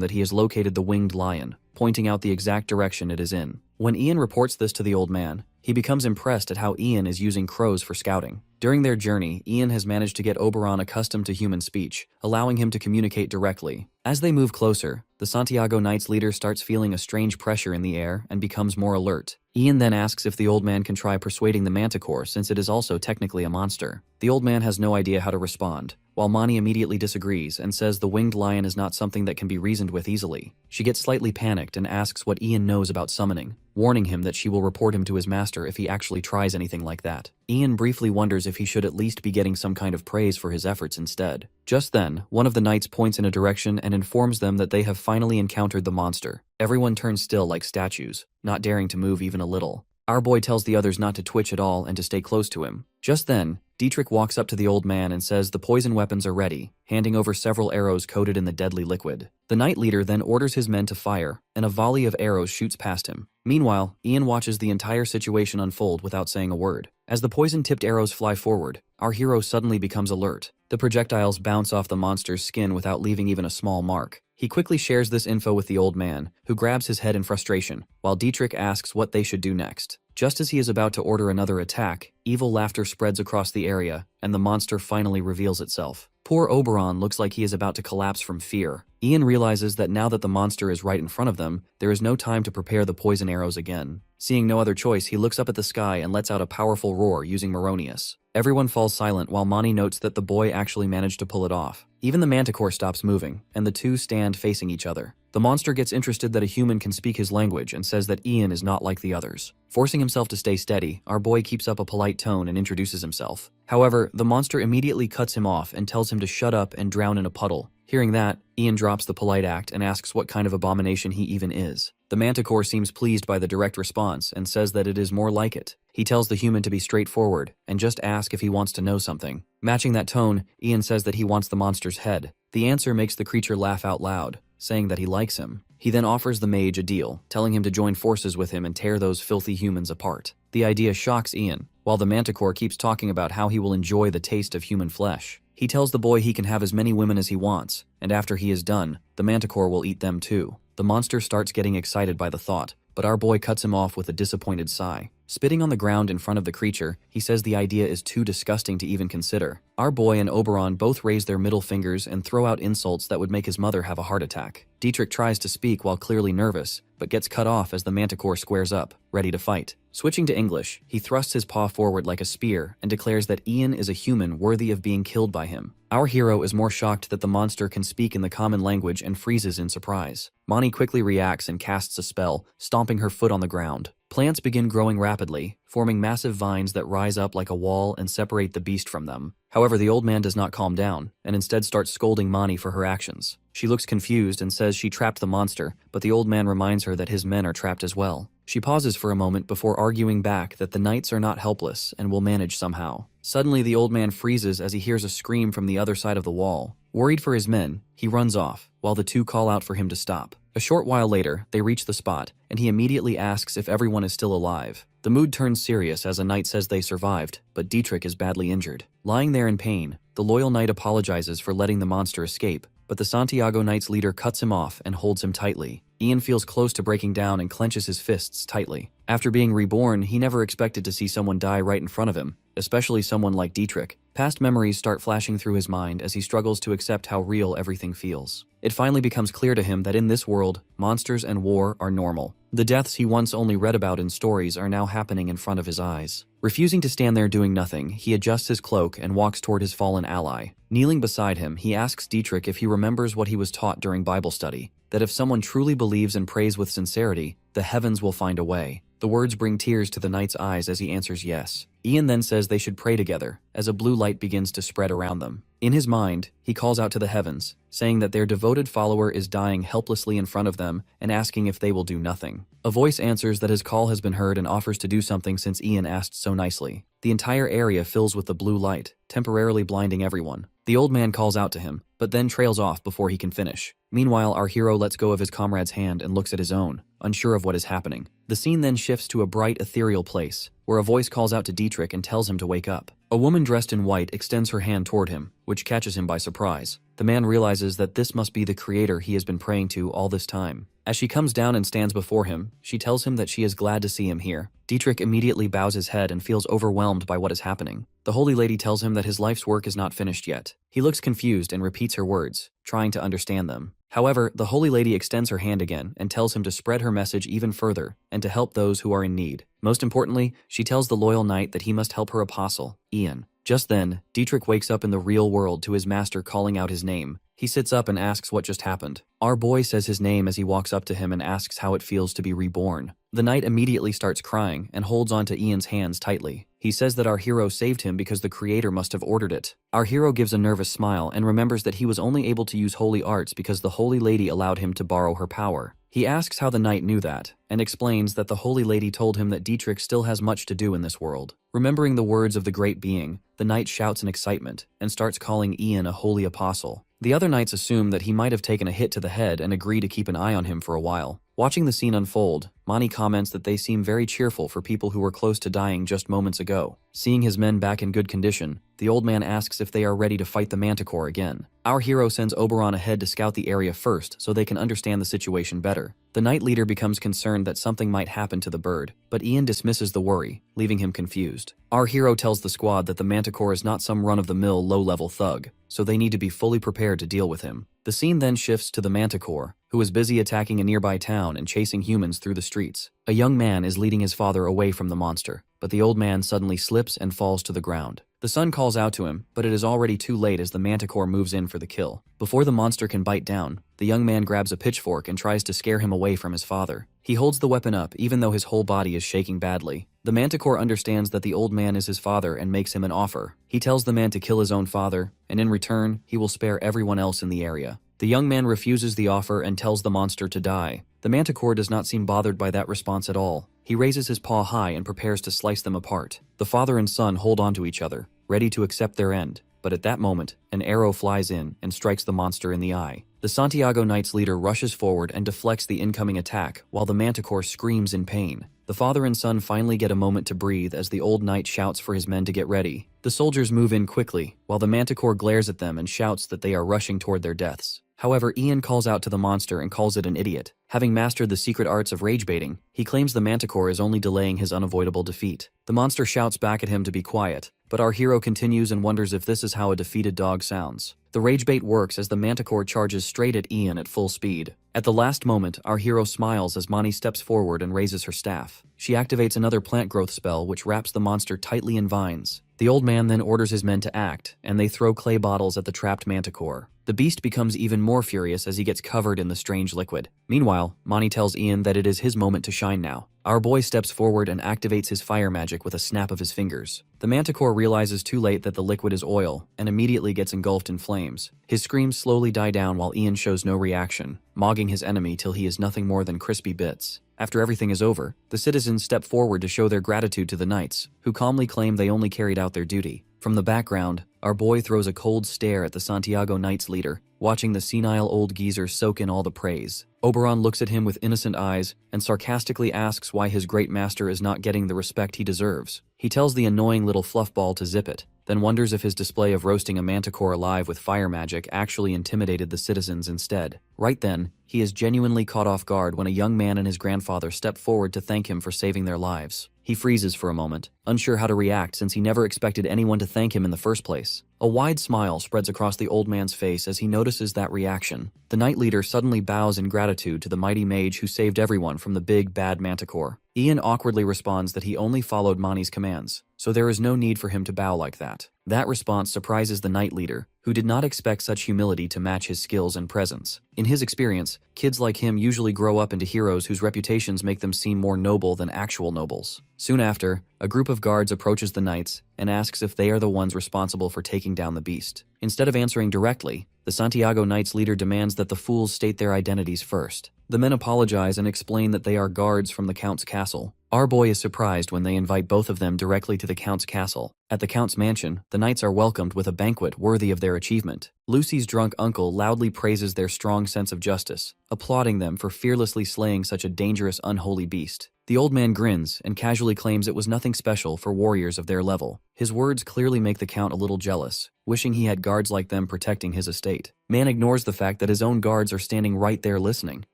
that he has located the winged lion, pointing out the exact direction it is in. When Ian reports this to the old man, he becomes impressed at how Ian is using crows for scouting. During their journey, Ian has managed to get Oberon accustomed to human speech, allowing him to communicate directly. As they move closer, the Santiago Knights leader starts feeling a strange pressure in the air and becomes more alert. Ian then asks if the old man can try persuading the manticore since it is also technically a monster. The old man has no idea how to respond, while Mani immediately disagrees and says the winged lion is not something that can be reasoned with easily. She gets slightly panicked and asks what Ian knows about summoning, warning him that she will report him to his master if he actually tries anything like that. Ian briefly wonders if he should at least be getting some kind of praise for his efforts instead. Just then, one of the knights points in a direction and informs them that they have finally encountered the monster. Everyone turns still like statues, not daring to move even a little. Our boy tells the others not to twitch at all and to stay close to him. Just then, Dietrich walks up to the old man and says the poison weapons are ready, handing over several arrows coated in the deadly liquid. The knight leader then orders his men to fire, and a volley of arrows shoots past him. Meanwhile, Ian watches the entire situation unfold without saying a word. As the poison-tipped arrows fly forward, our hero suddenly becomes alert. The projectiles bounce off the monster's skin without leaving even a small mark. He quickly shares this info with the old man, who grabs his head in frustration, while Dietrich asks what they should do next. Just as he is about to order another attack, evil laughter spreads across the area, and the monster finally reveals itself. Poor Oberon looks like he is about to collapse from fear. Ian realizes that now that the monster is right in front of them, there is no time to prepare the poison arrows again. Seeing no other choice, he looks up at the sky and lets out a powerful roar using Moronius. Everyone falls silent while Mani notes that the boy actually managed to pull it off. Even the manticore stops moving, and the two stand facing each other. The monster gets interested that a human can speak his language and says that Ian is not like the others. Forcing himself to stay steady, our boy keeps up a polite tone and introduces himself. However, the monster immediately cuts him off and tells him to shut up and drown in a puddle. Hearing that, Ian drops the polite act and asks what kind of abomination he even is. The manticore seems pleased by the direct response and says that it is more like it. He tells the human to be straightforward and just ask if he wants to know something. Matching that tone, Ian says that he wants the monster's head. The answer makes the creature laugh out loud, saying that he likes him. He then offers the mage a deal, telling him to join forces with him and tear those filthy humans apart. The idea shocks Ian, while the manticore keeps talking about how he will enjoy the taste of human flesh. He tells the boy he can have as many women as he wants, and after he is done, the manticore will eat them too. The monster starts getting excited by the thought, but our boy cuts him off with a disappointed sigh. Spitting on the ground in front of the creature, he says the idea is too disgusting to even consider. Our boy and Oberon both raise their middle fingers and throw out insults that would make his mother have a heart attack. Dietrich tries to speak while clearly nervous, but gets cut off as the manticore squares up, ready to fight. Switching to English, he thrusts his paw forward like a spear and declares that Ian is a human worthy of being killed by him. Our hero is more shocked that the monster can speak in the common language and freezes in surprise. Mani quickly reacts and casts a spell, stomping her foot on the ground. Plants begin growing rapidly, forming massive vines that rise up like a wall and separate the beast from them. However, the old man does not calm down, and instead starts scolding Mani for her actions. She looks confused and says she trapped the monster, but the old man reminds her that his men are trapped as well. She pauses for a moment before arguing back that the knights are not helpless and will manage somehow. Suddenly, the old man freezes as he hears a scream from the other side of the wall. Worried for his men, he runs off, while the two call out for him to stop. A short while later, they reach the spot, and he immediately asks if everyone is still alive. The mood turns serious as a knight says they survived, but Dietrich is badly injured. Lying there in pain, the loyal knight apologizes for letting the monster escape, but the Santiago Knights leader cuts him off and holds him tightly. Ian feels close to breaking down and clenches his fists tightly. After being reborn, he never expected to see someone die right in front of him, especially someone like Dietrich. Past memories start flashing through his mind as he struggles to accept how real everything feels. It finally becomes clear to him that in this world, monsters and war are normal. The deaths he once only read about in stories are now happening in front of his eyes. Refusing to stand there doing nothing, he adjusts his cloak and walks toward his fallen ally. Kneeling beside him, he asks Dietrich if he remembers what he was taught during Bible study, that if someone truly believes and prays with sincerity, the heavens will find a way. The words bring tears to the knight's eyes as he answers yes. Ian then says they should pray together, as a blue light begins to spread around them. In his mind, he calls out to the heavens, saying that their devoted follower is dying helplessly in front of them and asking if they will do nothing. A voice answers that his call has been heard and offers to do something since Ian asked so nicely. The entire area fills with the blue light, temporarily blinding everyone. The old man calls out to him, but then trails off before he can finish. Meanwhile, our hero lets go of his comrade's hand and looks at his own, unsure of what is happening. The scene then shifts to a bright, ethereal place, where a voice calls out to Dietrich and tells him to wake up. A woman dressed in white extends her hand toward him, which catches him by surprise. The man realizes that this must be the creator he has been praying to all this time. As she comes down and stands before him, she tells him that she is glad to see him here. Dietrich immediately bows his head and feels overwhelmed by what is happening. The Holy Lady tells him that his life's work is not finished yet. He looks confused and repeats her words, trying to understand them. However, the Holy Lady extends her hand again and tells him to spread her message even further and to help those who are in need. Most importantly, she tells the loyal knight that he must help her apostle, Ian. Just then, Dietrich wakes up in the real world to his master calling out his name. He sits up and asks what just happened. Our boy says his name as he walks up to him and asks how it feels to be reborn. The knight immediately starts crying and holds onto Ian's hands tightly. He says that our hero saved him because the creator must have ordered it. Our hero gives a nervous smile and remembers that he was only able to use holy arts because the Holy Lady allowed him to borrow her power. He asks how the knight knew that, and explains that the Holy Lady told him that Dietrich still has much to do in this world. Remembering the words of the great being, the knight shouts in excitement and starts calling Ian a holy apostle. The other knights assume that he might have taken a hit to the head and agree to keep an eye on him for a while. Watching the scene unfold, Mani comments that they seem very cheerful for people who were close to dying just moments ago. Seeing his men back in good condition, the old man asks if they are ready to fight the manticore again. Our hero sends Oberon ahead to scout the area first so they can understand the situation better. The knight leader becomes concerned that something might happen to the bird, but Ian dismisses the worry, leaving him confused. Our hero tells the squad that the manticore is not some run-of-the-mill low-level thug, so they need to be fully prepared to deal with him. The scene then shifts to the manticore, who is busy attacking a nearby town and chasing humans through the streets. A young man is leading his father away from the monster, but the old man suddenly slips and falls to the ground. The son calls out to him, but it is already too late as the manticore moves in for the kill. Before the monster can bite down, the young man grabs a pitchfork and tries to scare him away from his father. He holds the weapon up even though his whole body is shaking badly. The manticore understands that the old man is his father and makes him an offer. He tells the man to kill his own father, and in return, he will spare everyone else in the area. The young man refuses the offer and tells the monster to die. The manticore does not seem bothered by that response at all. He raises his paw high and prepares to slice them apart. The father and son hold on to each other, ready to accept their end. But at that moment, an arrow flies in and strikes the monster in the eye. The Santiago Knights leader rushes forward and deflects the incoming attack, while the manticore screams in pain. The father and son finally get a moment to breathe as the old knight shouts for his men to get ready. The soldiers move in quickly, while the manticore glares at them and shouts that they are rushing toward their deaths. However, Ian calls out to the monster and calls it an idiot. Having mastered the secret arts of rage baiting, he claims the manticore is only delaying his unavoidable defeat. The monster shouts back at him to be quiet, but our hero continues and wonders if this is how a defeated dog sounds. The rage bait works as the manticore charges straight at Ian at full speed. At the last moment, our hero smiles as Mani steps forward and raises her staff. She activates another plant growth spell which wraps the monster tightly in vines. The old man then orders his men to act, and they throw clay bottles at the trapped manticore. The The beast becomes even more furious as he gets covered in the strange liquid. Meanwhile, Mani tells Ian that it is his moment to shine now. Our boy steps forward and activates his fire magic with a snap of his fingers. The manticore realizes too late that the liquid is oil and immediately gets engulfed in flames. His screams slowly die down while Ian shows no reaction, mogging his enemy till he is nothing more than crispy bits. After everything is over, the citizens step forward to show their gratitude to the knights, who calmly claim they only carried out their duty. From the background, our boy throws a cold stare at the Santiago Knights leader, watching the senile old geezer soak in all the praise. Oberon looks at him with innocent eyes and sarcastically asks why his great master is not getting the respect he deserves. He tells the annoying little fluffball to zip it, then wonders if his display of roasting a manticore alive with fire magic actually intimidated the citizens instead. Right then, he is genuinely caught off guard when a young man and his grandfather step forward to thank him for saving their lives. He freezes for a moment, unsure how to react since he never expected anyone to thank him in the first place. A wide smile spreads across the old man's face as he notices that reaction. The knight leader suddenly bows in gratitude to the mighty mage who saved everyone from the big, bad manticore. Ian awkwardly responds that he only followed Mani's commands, so there is no need for him to bow like that. That response surprises the knight leader, who did not expect such humility to match his skills and presence. In his experience, kids like him usually grow up into heroes whose reputations make them seem more noble than actual nobles. Soon after, a group of guards approaches the knights and asks if they are the ones responsible for taking down the beast. Instead of answering directly, the Santiago Knights leader demands that the fools state their identities first. The men apologize and explain that they are guards from the Count's castle. Our boy is surprised when they invite both of them directly to the Count's castle. At the Count's mansion, the knights are welcomed with a banquet worthy of their achievement. Lucy's drunk uncle loudly praises their strong sense of justice, applauding them for fearlessly slaying such a dangerous, unholy beast. The old man grins and casually claims it was nothing special for warriors of their level. His words clearly make the Count a little jealous, wishing he had guards like them protecting his estate. Man ignores the fact that his own guards are standing right there listening.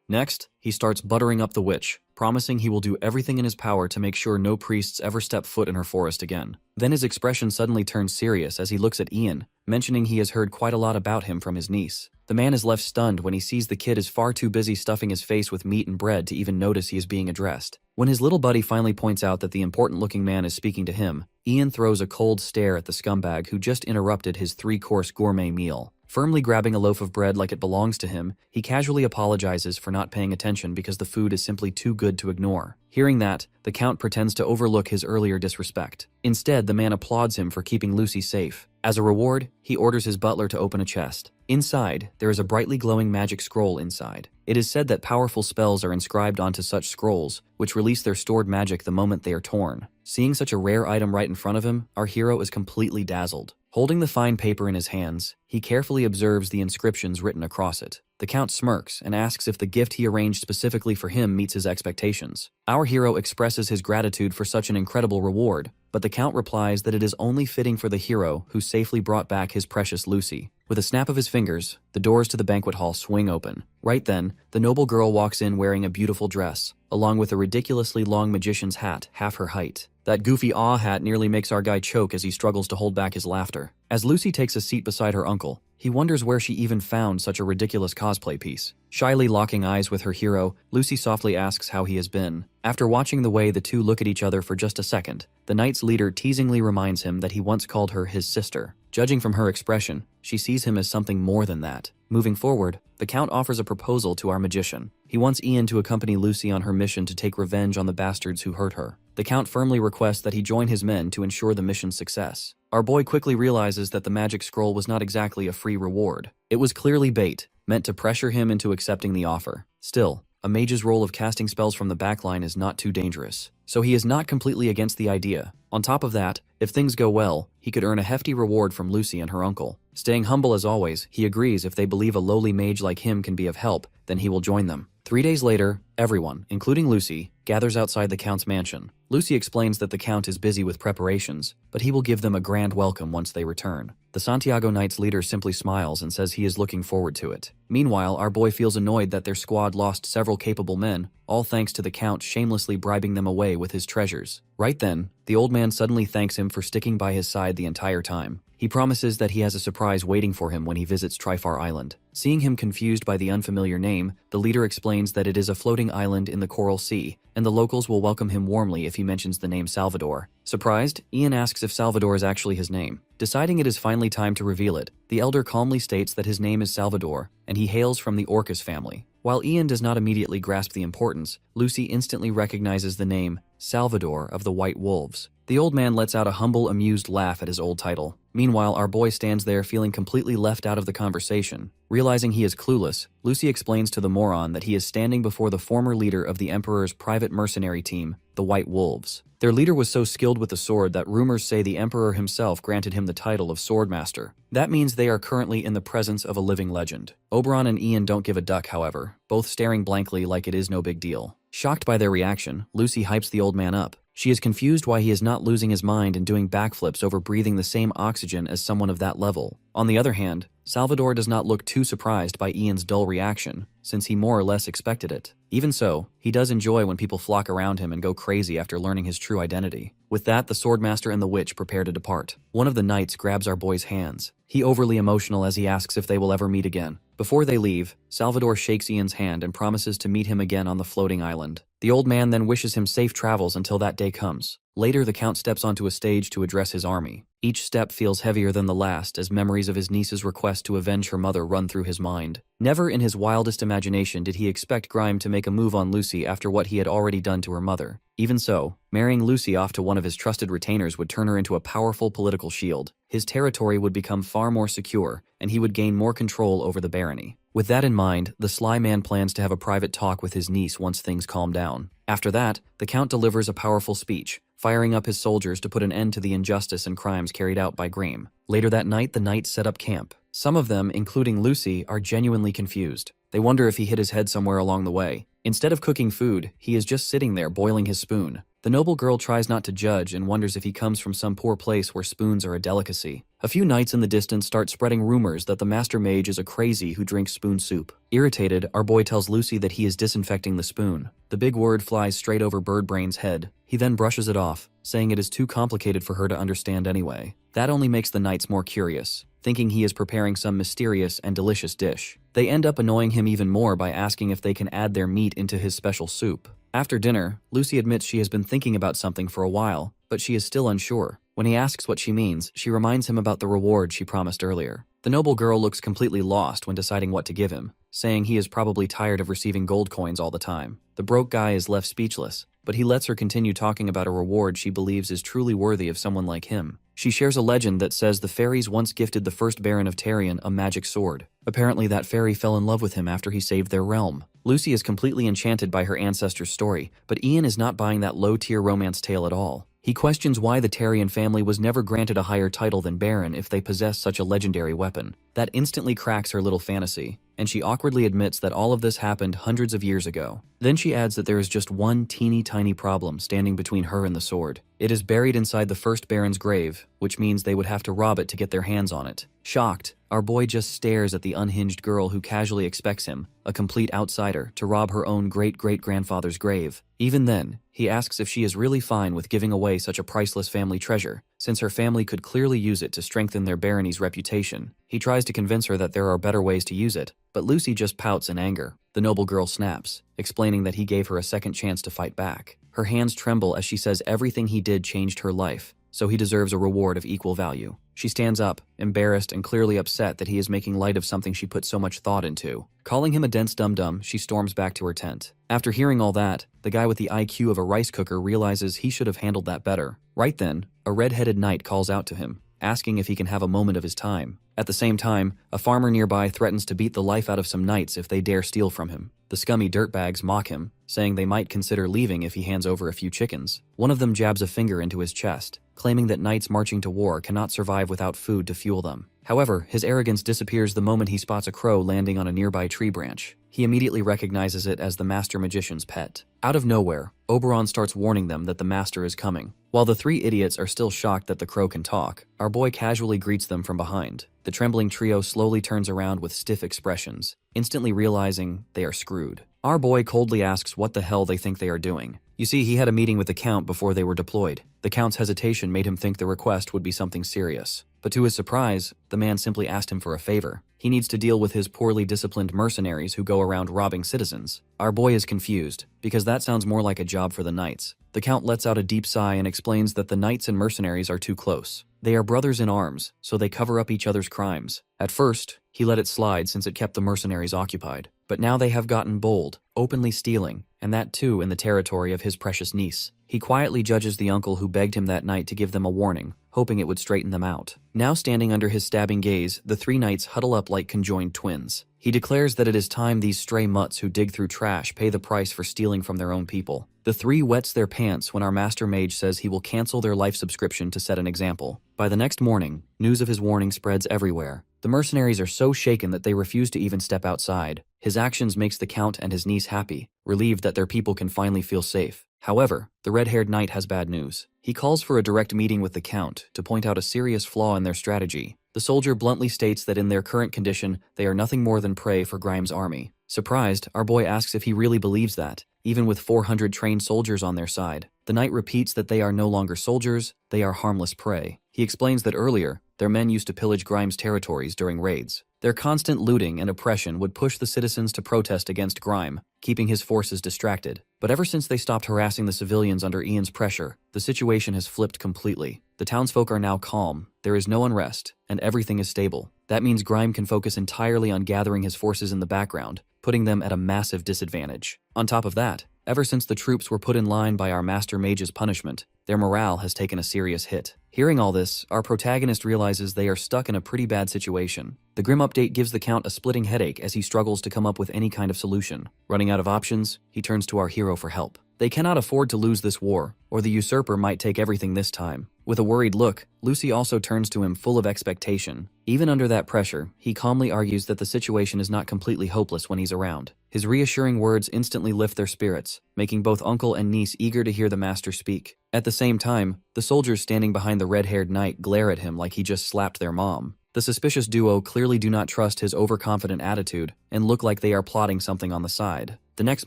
Next, he starts buttering up the witch, promising he will do everything in his power to make sure no priests ever step foot in her forest again. Then his expression suddenly turns serious as he looks at Ian, mentioning he has heard quite a lot about him from his niece. The man is left stunned when he sees the kid is far too busy stuffing his face with meat and bread to even notice he is being addressed. When his little buddy finally points out that the important-looking man is speaking to him, Ian throws a cold stare at the scumbag who just interrupted his 3-course gourmet meal. Firmly grabbing a loaf of bread like it belongs to him, he casually apologizes for not paying attention because the food is simply too good to ignore. Hearing that, the Count pretends to overlook his earlier disrespect. Instead, the man applauds him for keeping Lucy safe. As a reward, he orders his butler to open a chest. Inside, there is a brightly glowing magic scroll inside. It is said that powerful spells are inscribed onto such scrolls, which release their stored magic the moment they are torn. Seeing such a rare item right in front of him, our hero is completely dazzled. Holding the fine paper in his hands, he carefully observes the inscriptions written across it. The Count smirks and asks if the gift he arranged specifically for him meets his expectations. Our hero expresses his gratitude for such an incredible reward, but the Count replies that it is only fitting for the hero who safely brought back his precious Lucy. With a snap of his fingers, the doors to the banquet hall swing open. Right then, the noble girl walks in wearing a beautiful dress, along with a ridiculously long magician's hat, half her height. That goofy awe hat nearly makes our guy choke as he struggles to hold back his laughter. As Lucy takes a seat beside her uncle, he wonders where she even found such a ridiculous cosplay piece. Shyly locking eyes with her hero, Lucy softly asks how he has been. After watching the way the two look at each other for just a second, the knight's leader teasingly reminds him that he once called her his sister. Judging from her expression, she sees him as something more than that. Moving forward, the Count offers a proposal to our magician. He wants Ian to accompany Lucy on her mission to take revenge on the bastards who hurt her. The Count firmly requests that he join his men to ensure the mission's success. Our boy quickly realizes that the magic scroll was not exactly a free reward. It was clearly bait, meant to pressure him into accepting the offer. Still, a mage's role of casting spells from the backline is not too dangerous, so he is not completely against the idea. On top of that, if things go well, he could earn a hefty reward from Lucy and her uncle. Staying humble as always, he agrees if they believe a lowly mage like him can be of help, then he will join them. 3 days later, everyone, including Lucy, gathers outside the Count's mansion. Lucy explains that the Count is busy with preparations, but he will give them a grand welcome once they return. The Santiago Knights leader simply smiles and says he is looking forward to it. Meanwhile, our boy feels annoyed that their squad lost several capable men, all thanks to the Count shamelessly bribing them away with his treasures. Right then, the old man suddenly thanks him for sticking by his side the entire time. He He promises that he has a surprise waiting for him when he visits Trifar Island. Seeing him confused by the unfamiliar name, the leader explains that it is a floating island in the Coral Sea, and the locals will welcome him warmly if he mentions the name Salvador. Surprised, Ian asks if Salvador is actually his name. Deciding it is finally time to reveal it, the elder calmly states that his name is Salvador, and he hails from the Orcus family. While Ian does not immediately grasp the importance, Lucy instantly recognizes the name Salvador of the White Wolves. The old man lets out a humble, amused laugh at his old title. Meanwhile, our boy stands there feeling completely left out of the conversation. Realizing he is clueless, Lucy explains to the moron that he is standing before the former leader of the Emperor's private mercenary team, the White Wolves. Their leader was so skilled with the sword that rumors say the Emperor himself granted him the title of Swordmaster. That means they are currently in the presence of a living legend. Oberon and Ian don't give a duck, however, both staring blankly like it is no big deal. Shocked by their reaction, Lucy hypes the old man up. She is confused why he is not losing his mind and doing backflips over breathing the same oxygen as someone of that level. On the other hand, Salvador does not look too surprised by Ian's dull reaction, since he more or less expected it. Even so, he does enjoy when people flock around him and go crazy after learning his true identity. With that, the Swordmaster and the witch prepare to depart. One of the knights grabs our boy's hands. He overly emotional as he asks if they will ever meet again. Before they leave, Salvador shakes Ian's hand and promises to meet him again on the floating island. The old man then wishes him safe travels until that day comes. Later, the Count steps onto a stage to address his army. Each step feels heavier than the last as memories of his niece's request to avenge her mother run through his mind. Never in his wildest imagination did he expect Grime to make a move on Lucy after what he had already done to her mother. Even so, marrying Lucy off to one of his trusted retainers would turn her into a powerful political shield. His territory would become far more secure, and he would gain more control over the barony. With that in mind, the sly man plans to have a private talk with his niece once things calm down. After that, the Count delivers a powerful speech, firing up his soldiers to put an end to the injustice and crimes carried out by Grime. Later that night, the knights set up camp. Some of them, including Lucy, are genuinely confused. They wonder if he hit his head somewhere along the way. Instead of cooking food, he is just sitting there boiling his spoon. The noble girl tries not to judge and wonders if he comes from some poor place where spoons are a delicacy. A few knights in the distance start spreading rumors that the master mage is a crazy who drinks spoon soup. Irritated, our boy tells Lucy that he is disinfecting the spoon. The big word flies straight over Birdbrain's head. He then brushes it off, saying it is too complicated for her to understand anyway. That only makes the knights more curious, thinking he is preparing some mysterious and delicious dish. They end up annoying him even more by asking if they can add their meat into his special soup. After dinner, Lucy admits she has been thinking about something for a while, but she is still unsure. When he asks what she means, she reminds him about the reward she promised earlier. The noble girl looks completely lost when deciding what to give him, saying he is probably tired of receiving gold coins all the time. The broke guy is left speechless, but he lets her continue talking about a reward she believes is truly worthy of someone like him. She shares a legend that says the fairies once gifted the first Baron of Tarion a magic sword. Apparently that fairy fell in love with him after he saved their realm. Lucy is completely enchanted by her ancestor's story, but Ian is not buying that low-tier romance tale at all. He questions why the Tarion family was never granted a higher title than Baron if they possess such a legendary weapon. That instantly cracks her little fantasy, and she awkwardly admits that all of this happened hundreds of years ago. Then she adds that there is just one teeny tiny problem standing between her and the sword. It is buried inside the first Baron's grave, which means they would have to rob it to get their hands on it. Shocked, our boy just stares at the unhinged girl who casually expects him, a complete outsider, to rob her own great-great-grandfather's grave. Even then, he asks if she is really fine with giving away such a priceless family treasure, since her family could clearly use it to strengthen their barony's reputation. He tries to convince her that there are better ways to use it, but Lucy just pouts in anger. The noble girl snaps, explaining that he gave her a second chance to fight back. Her hands tremble as she says everything he did changed her life, so he deserves a reward of equal value. She stands up, embarrassed and clearly upset that he is making light of something she put so much thought into. Calling him a dense dum-dum, she storms back to her tent. After hearing all that, the guy with the IQ of a rice cooker realizes he should have handled that better. Right then, a red-headed knight calls out to him, asking if he can have a moment of his time. At the same time, a farmer nearby threatens to beat the life out of some knights if they dare steal from him. The scummy dirtbags mock him, saying they might consider leaving if he hands over a few chickens. One of them jabs a finger into his chest, claiming that knights marching to war cannot survive without food to fuel them. However, his arrogance disappears the moment he spots a crow landing on a nearby tree branch. He immediately recognizes it as the Master Magician's pet. Out of nowhere, Oberon starts warning them that the Master is coming. While the three idiots are still shocked that the crow can talk, our boy casually greets them from behind. The trembling trio slowly turns around with stiff expressions, instantly realizing they are screwed. Our boy coldly asks what the hell they think they are doing. You see, he had a meeting with the Count before they were deployed. The Count's hesitation made him think the request would be something serious. But to his surprise, the man simply asked him for a favor. He needs to deal with his poorly disciplined mercenaries who go around robbing citizens. Our boy is confused, because that sounds more like a job for the knights. The count lets out a deep sigh and explains that the knights and mercenaries are too close. They are brothers in arms, so they cover up each other's crimes. At first, he let it slide since it kept the mercenaries occupied. But now they have gotten bold, openly stealing, and that too in the territory of his precious niece. He quietly judges the uncle who begged him that night to give them a warning, hoping it would straighten them out. Now standing under his stabbing gaze, the three knights huddle up like conjoined twins. He declares that it is time these stray mutts who dig through trash pay the price for stealing from their own people. The three wets their pants when our master mage says he will cancel their life subscription to set an example. By the next morning, news of his warning spreads everywhere. The mercenaries are so shaken that they refuse to even step outside. His actions makes the count and his niece happy, relieved that their people can finally feel safe. However, the red-haired knight has bad news. He calls for a direct meeting with the count to point out a serious flaw in their strategy. The soldier bluntly states that in their current condition, they are nothing more than prey for Grimes' army. Surprised, our boy asks if he really believes that, even with 400 trained soldiers on their side. The knight repeats that they are no longer soldiers, they are harmless prey. He explains that earlier, their men used to pillage Grimes' territories during raids. Their constant looting and oppression would push the citizens to protest against Grime, keeping his forces distracted. But ever since they stopped harassing the civilians under Ian's pressure, the situation has flipped completely. The townsfolk are now calm, there is no unrest, and everything is stable. That means Grime can focus entirely on gathering his forces in the background, putting them at a massive disadvantage. On top of that, ever since the troops were put in line by our master mage's punishment, their morale has taken a serious hit. Hearing all this, our protagonist realizes they are stuck in a pretty bad situation. The grim update gives the count a splitting headache as he struggles to come up with any kind of solution. Running out of options, he turns to our hero for help. They cannot afford to lose this war, or the usurper might take everything this time. With a worried look, Lucy also turns to him full of expectation. Even under that pressure, he calmly argues that the situation is not completely hopeless when he's around. His reassuring words instantly lift their spirits, making both uncle and niece eager to hear the master speak. At the same time, the soldiers standing behind the red-haired knight glare at him like he just slapped their mom. The suspicious duo clearly do not trust his overconfident attitude and look like they are plotting something on the side. The next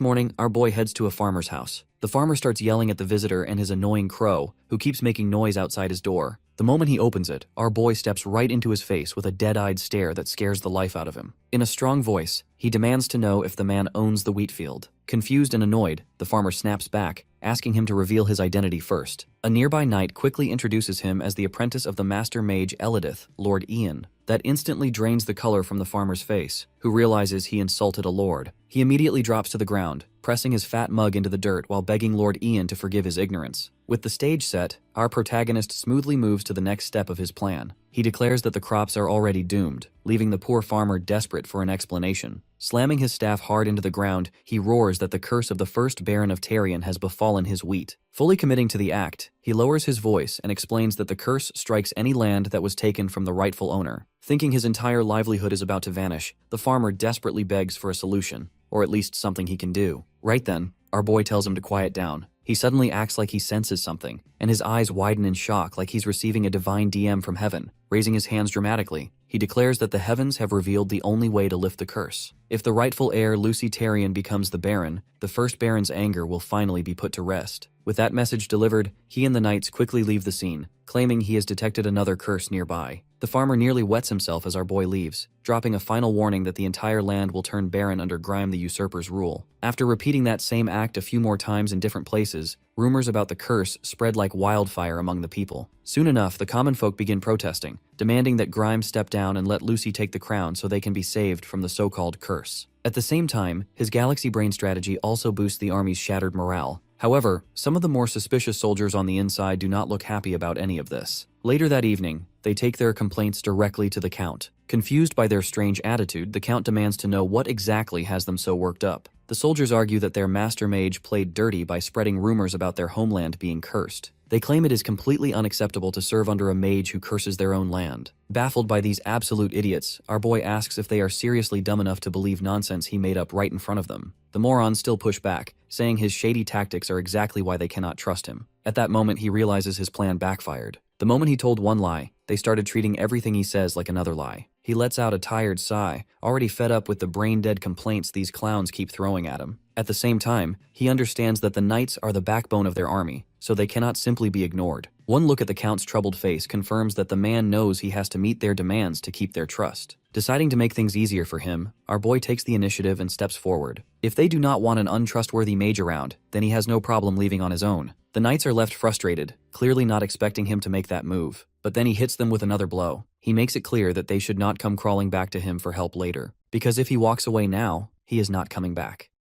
morning, our boy heads to a farmer's house. The farmer starts yelling at the visitor and his annoying crow, who keeps making noise outside his door. The moment he opens it, our boy steps right into his face with a dead-eyed stare that scares the life out of him. In a strong voice, he demands to know if the man owns the wheat field. Confused and annoyed, the farmer snaps back, asking him to reveal his identity first. A nearby knight quickly introduces him as the apprentice of the master mage Elidith, Lord Ian. That instantly drains the color from the farmer's face, who realizes he insulted a lord. He immediately drops to the ground, pressing his fat mug into the dirt while begging Lord Ian to forgive his ignorance. With the stage set, our protagonist smoothly moves to the next step of his plan. He declares that the crops are already doomed, leaving the poor farmer desperate for an explanation. Slamming his staff hard into the ground, he roars that the curse of the first Baron of Tarion has befallen his wheat. Fully committing to the act, he lowers his voice and explains that the curse strikes any land that was taken from the rightful owner. Thinking his entire livelihood is about to vanish, the farmer desperately begs for a solution, or at least something he can do. Right then, our boy tells him to quiet down. He suddenly acts like he senses something, and his eyes widen in shock like he's receiving a divine DM from heaven. Raising his hands dramatically, he declares that the heavens have revealed the only way to lift the curse. If the rightful heir Lucy Tarion becomes the Baron, the first Baron's anger will finally be put to rest. With that message delivered, he and the knights quickly leave the scene, claiming he has detected another curse nearby. The farmer nearly wets himself as our boy leaves, dropping a final warning that the entire land will turn barren under Grime the Usurper's rule. After repeating that same act a few more times in different places, rumors about the curse spread like wildfire among the people. Soon enough, the common folk begin protesting, demanding that Grime step down and let Lucy take the crown so they can be saved from the so-called curse. At the same time, his galaxy brain strategy also boosts the army's shattered morale. However, some of the more suspicious soldiers on the inside do not look happy about any of this. Later that evening, they take their complaints directly to the Count. Confused by their strange attitude, the Count demands to know what exactly has them so worked up. The soldiers argue that their master mage played dirty by spreading rumors about their homeland being cursed. They claim it is completely unacceptable to serve under a mage who curses their own land. Baffled by these absolute idiots, our boy asks if they are seriously dumb enough to believe nonsense he made up right in front of them. The morons still push back, saying his shady tactics are exactly why they cannot trust him. At that moment, he realizes his plan backfired. The moment he told one lie, they started treating everything he says like another lie. He lets out a tired sigh, already fed up with the brain-dead complaints these clowns keep throwing at him. At the same time, he understands that the knights are the backbone of their army, so they cannot simply be ignored. One look at the Count's troubled face confirms that the man knows he has to meet their demands to keep their trust. Deciding to make things easier for him, our boy takes the initiative and steps forward. If they do not want an untrustworthy mage around, then he has no problem leaving on his own. The knights are left frustrated, clearly not expecting him to make that move. But then he hits them with another blow. He makes it clear that they should not come crawling back to him for help later, because if he walks away now, he is not coming back.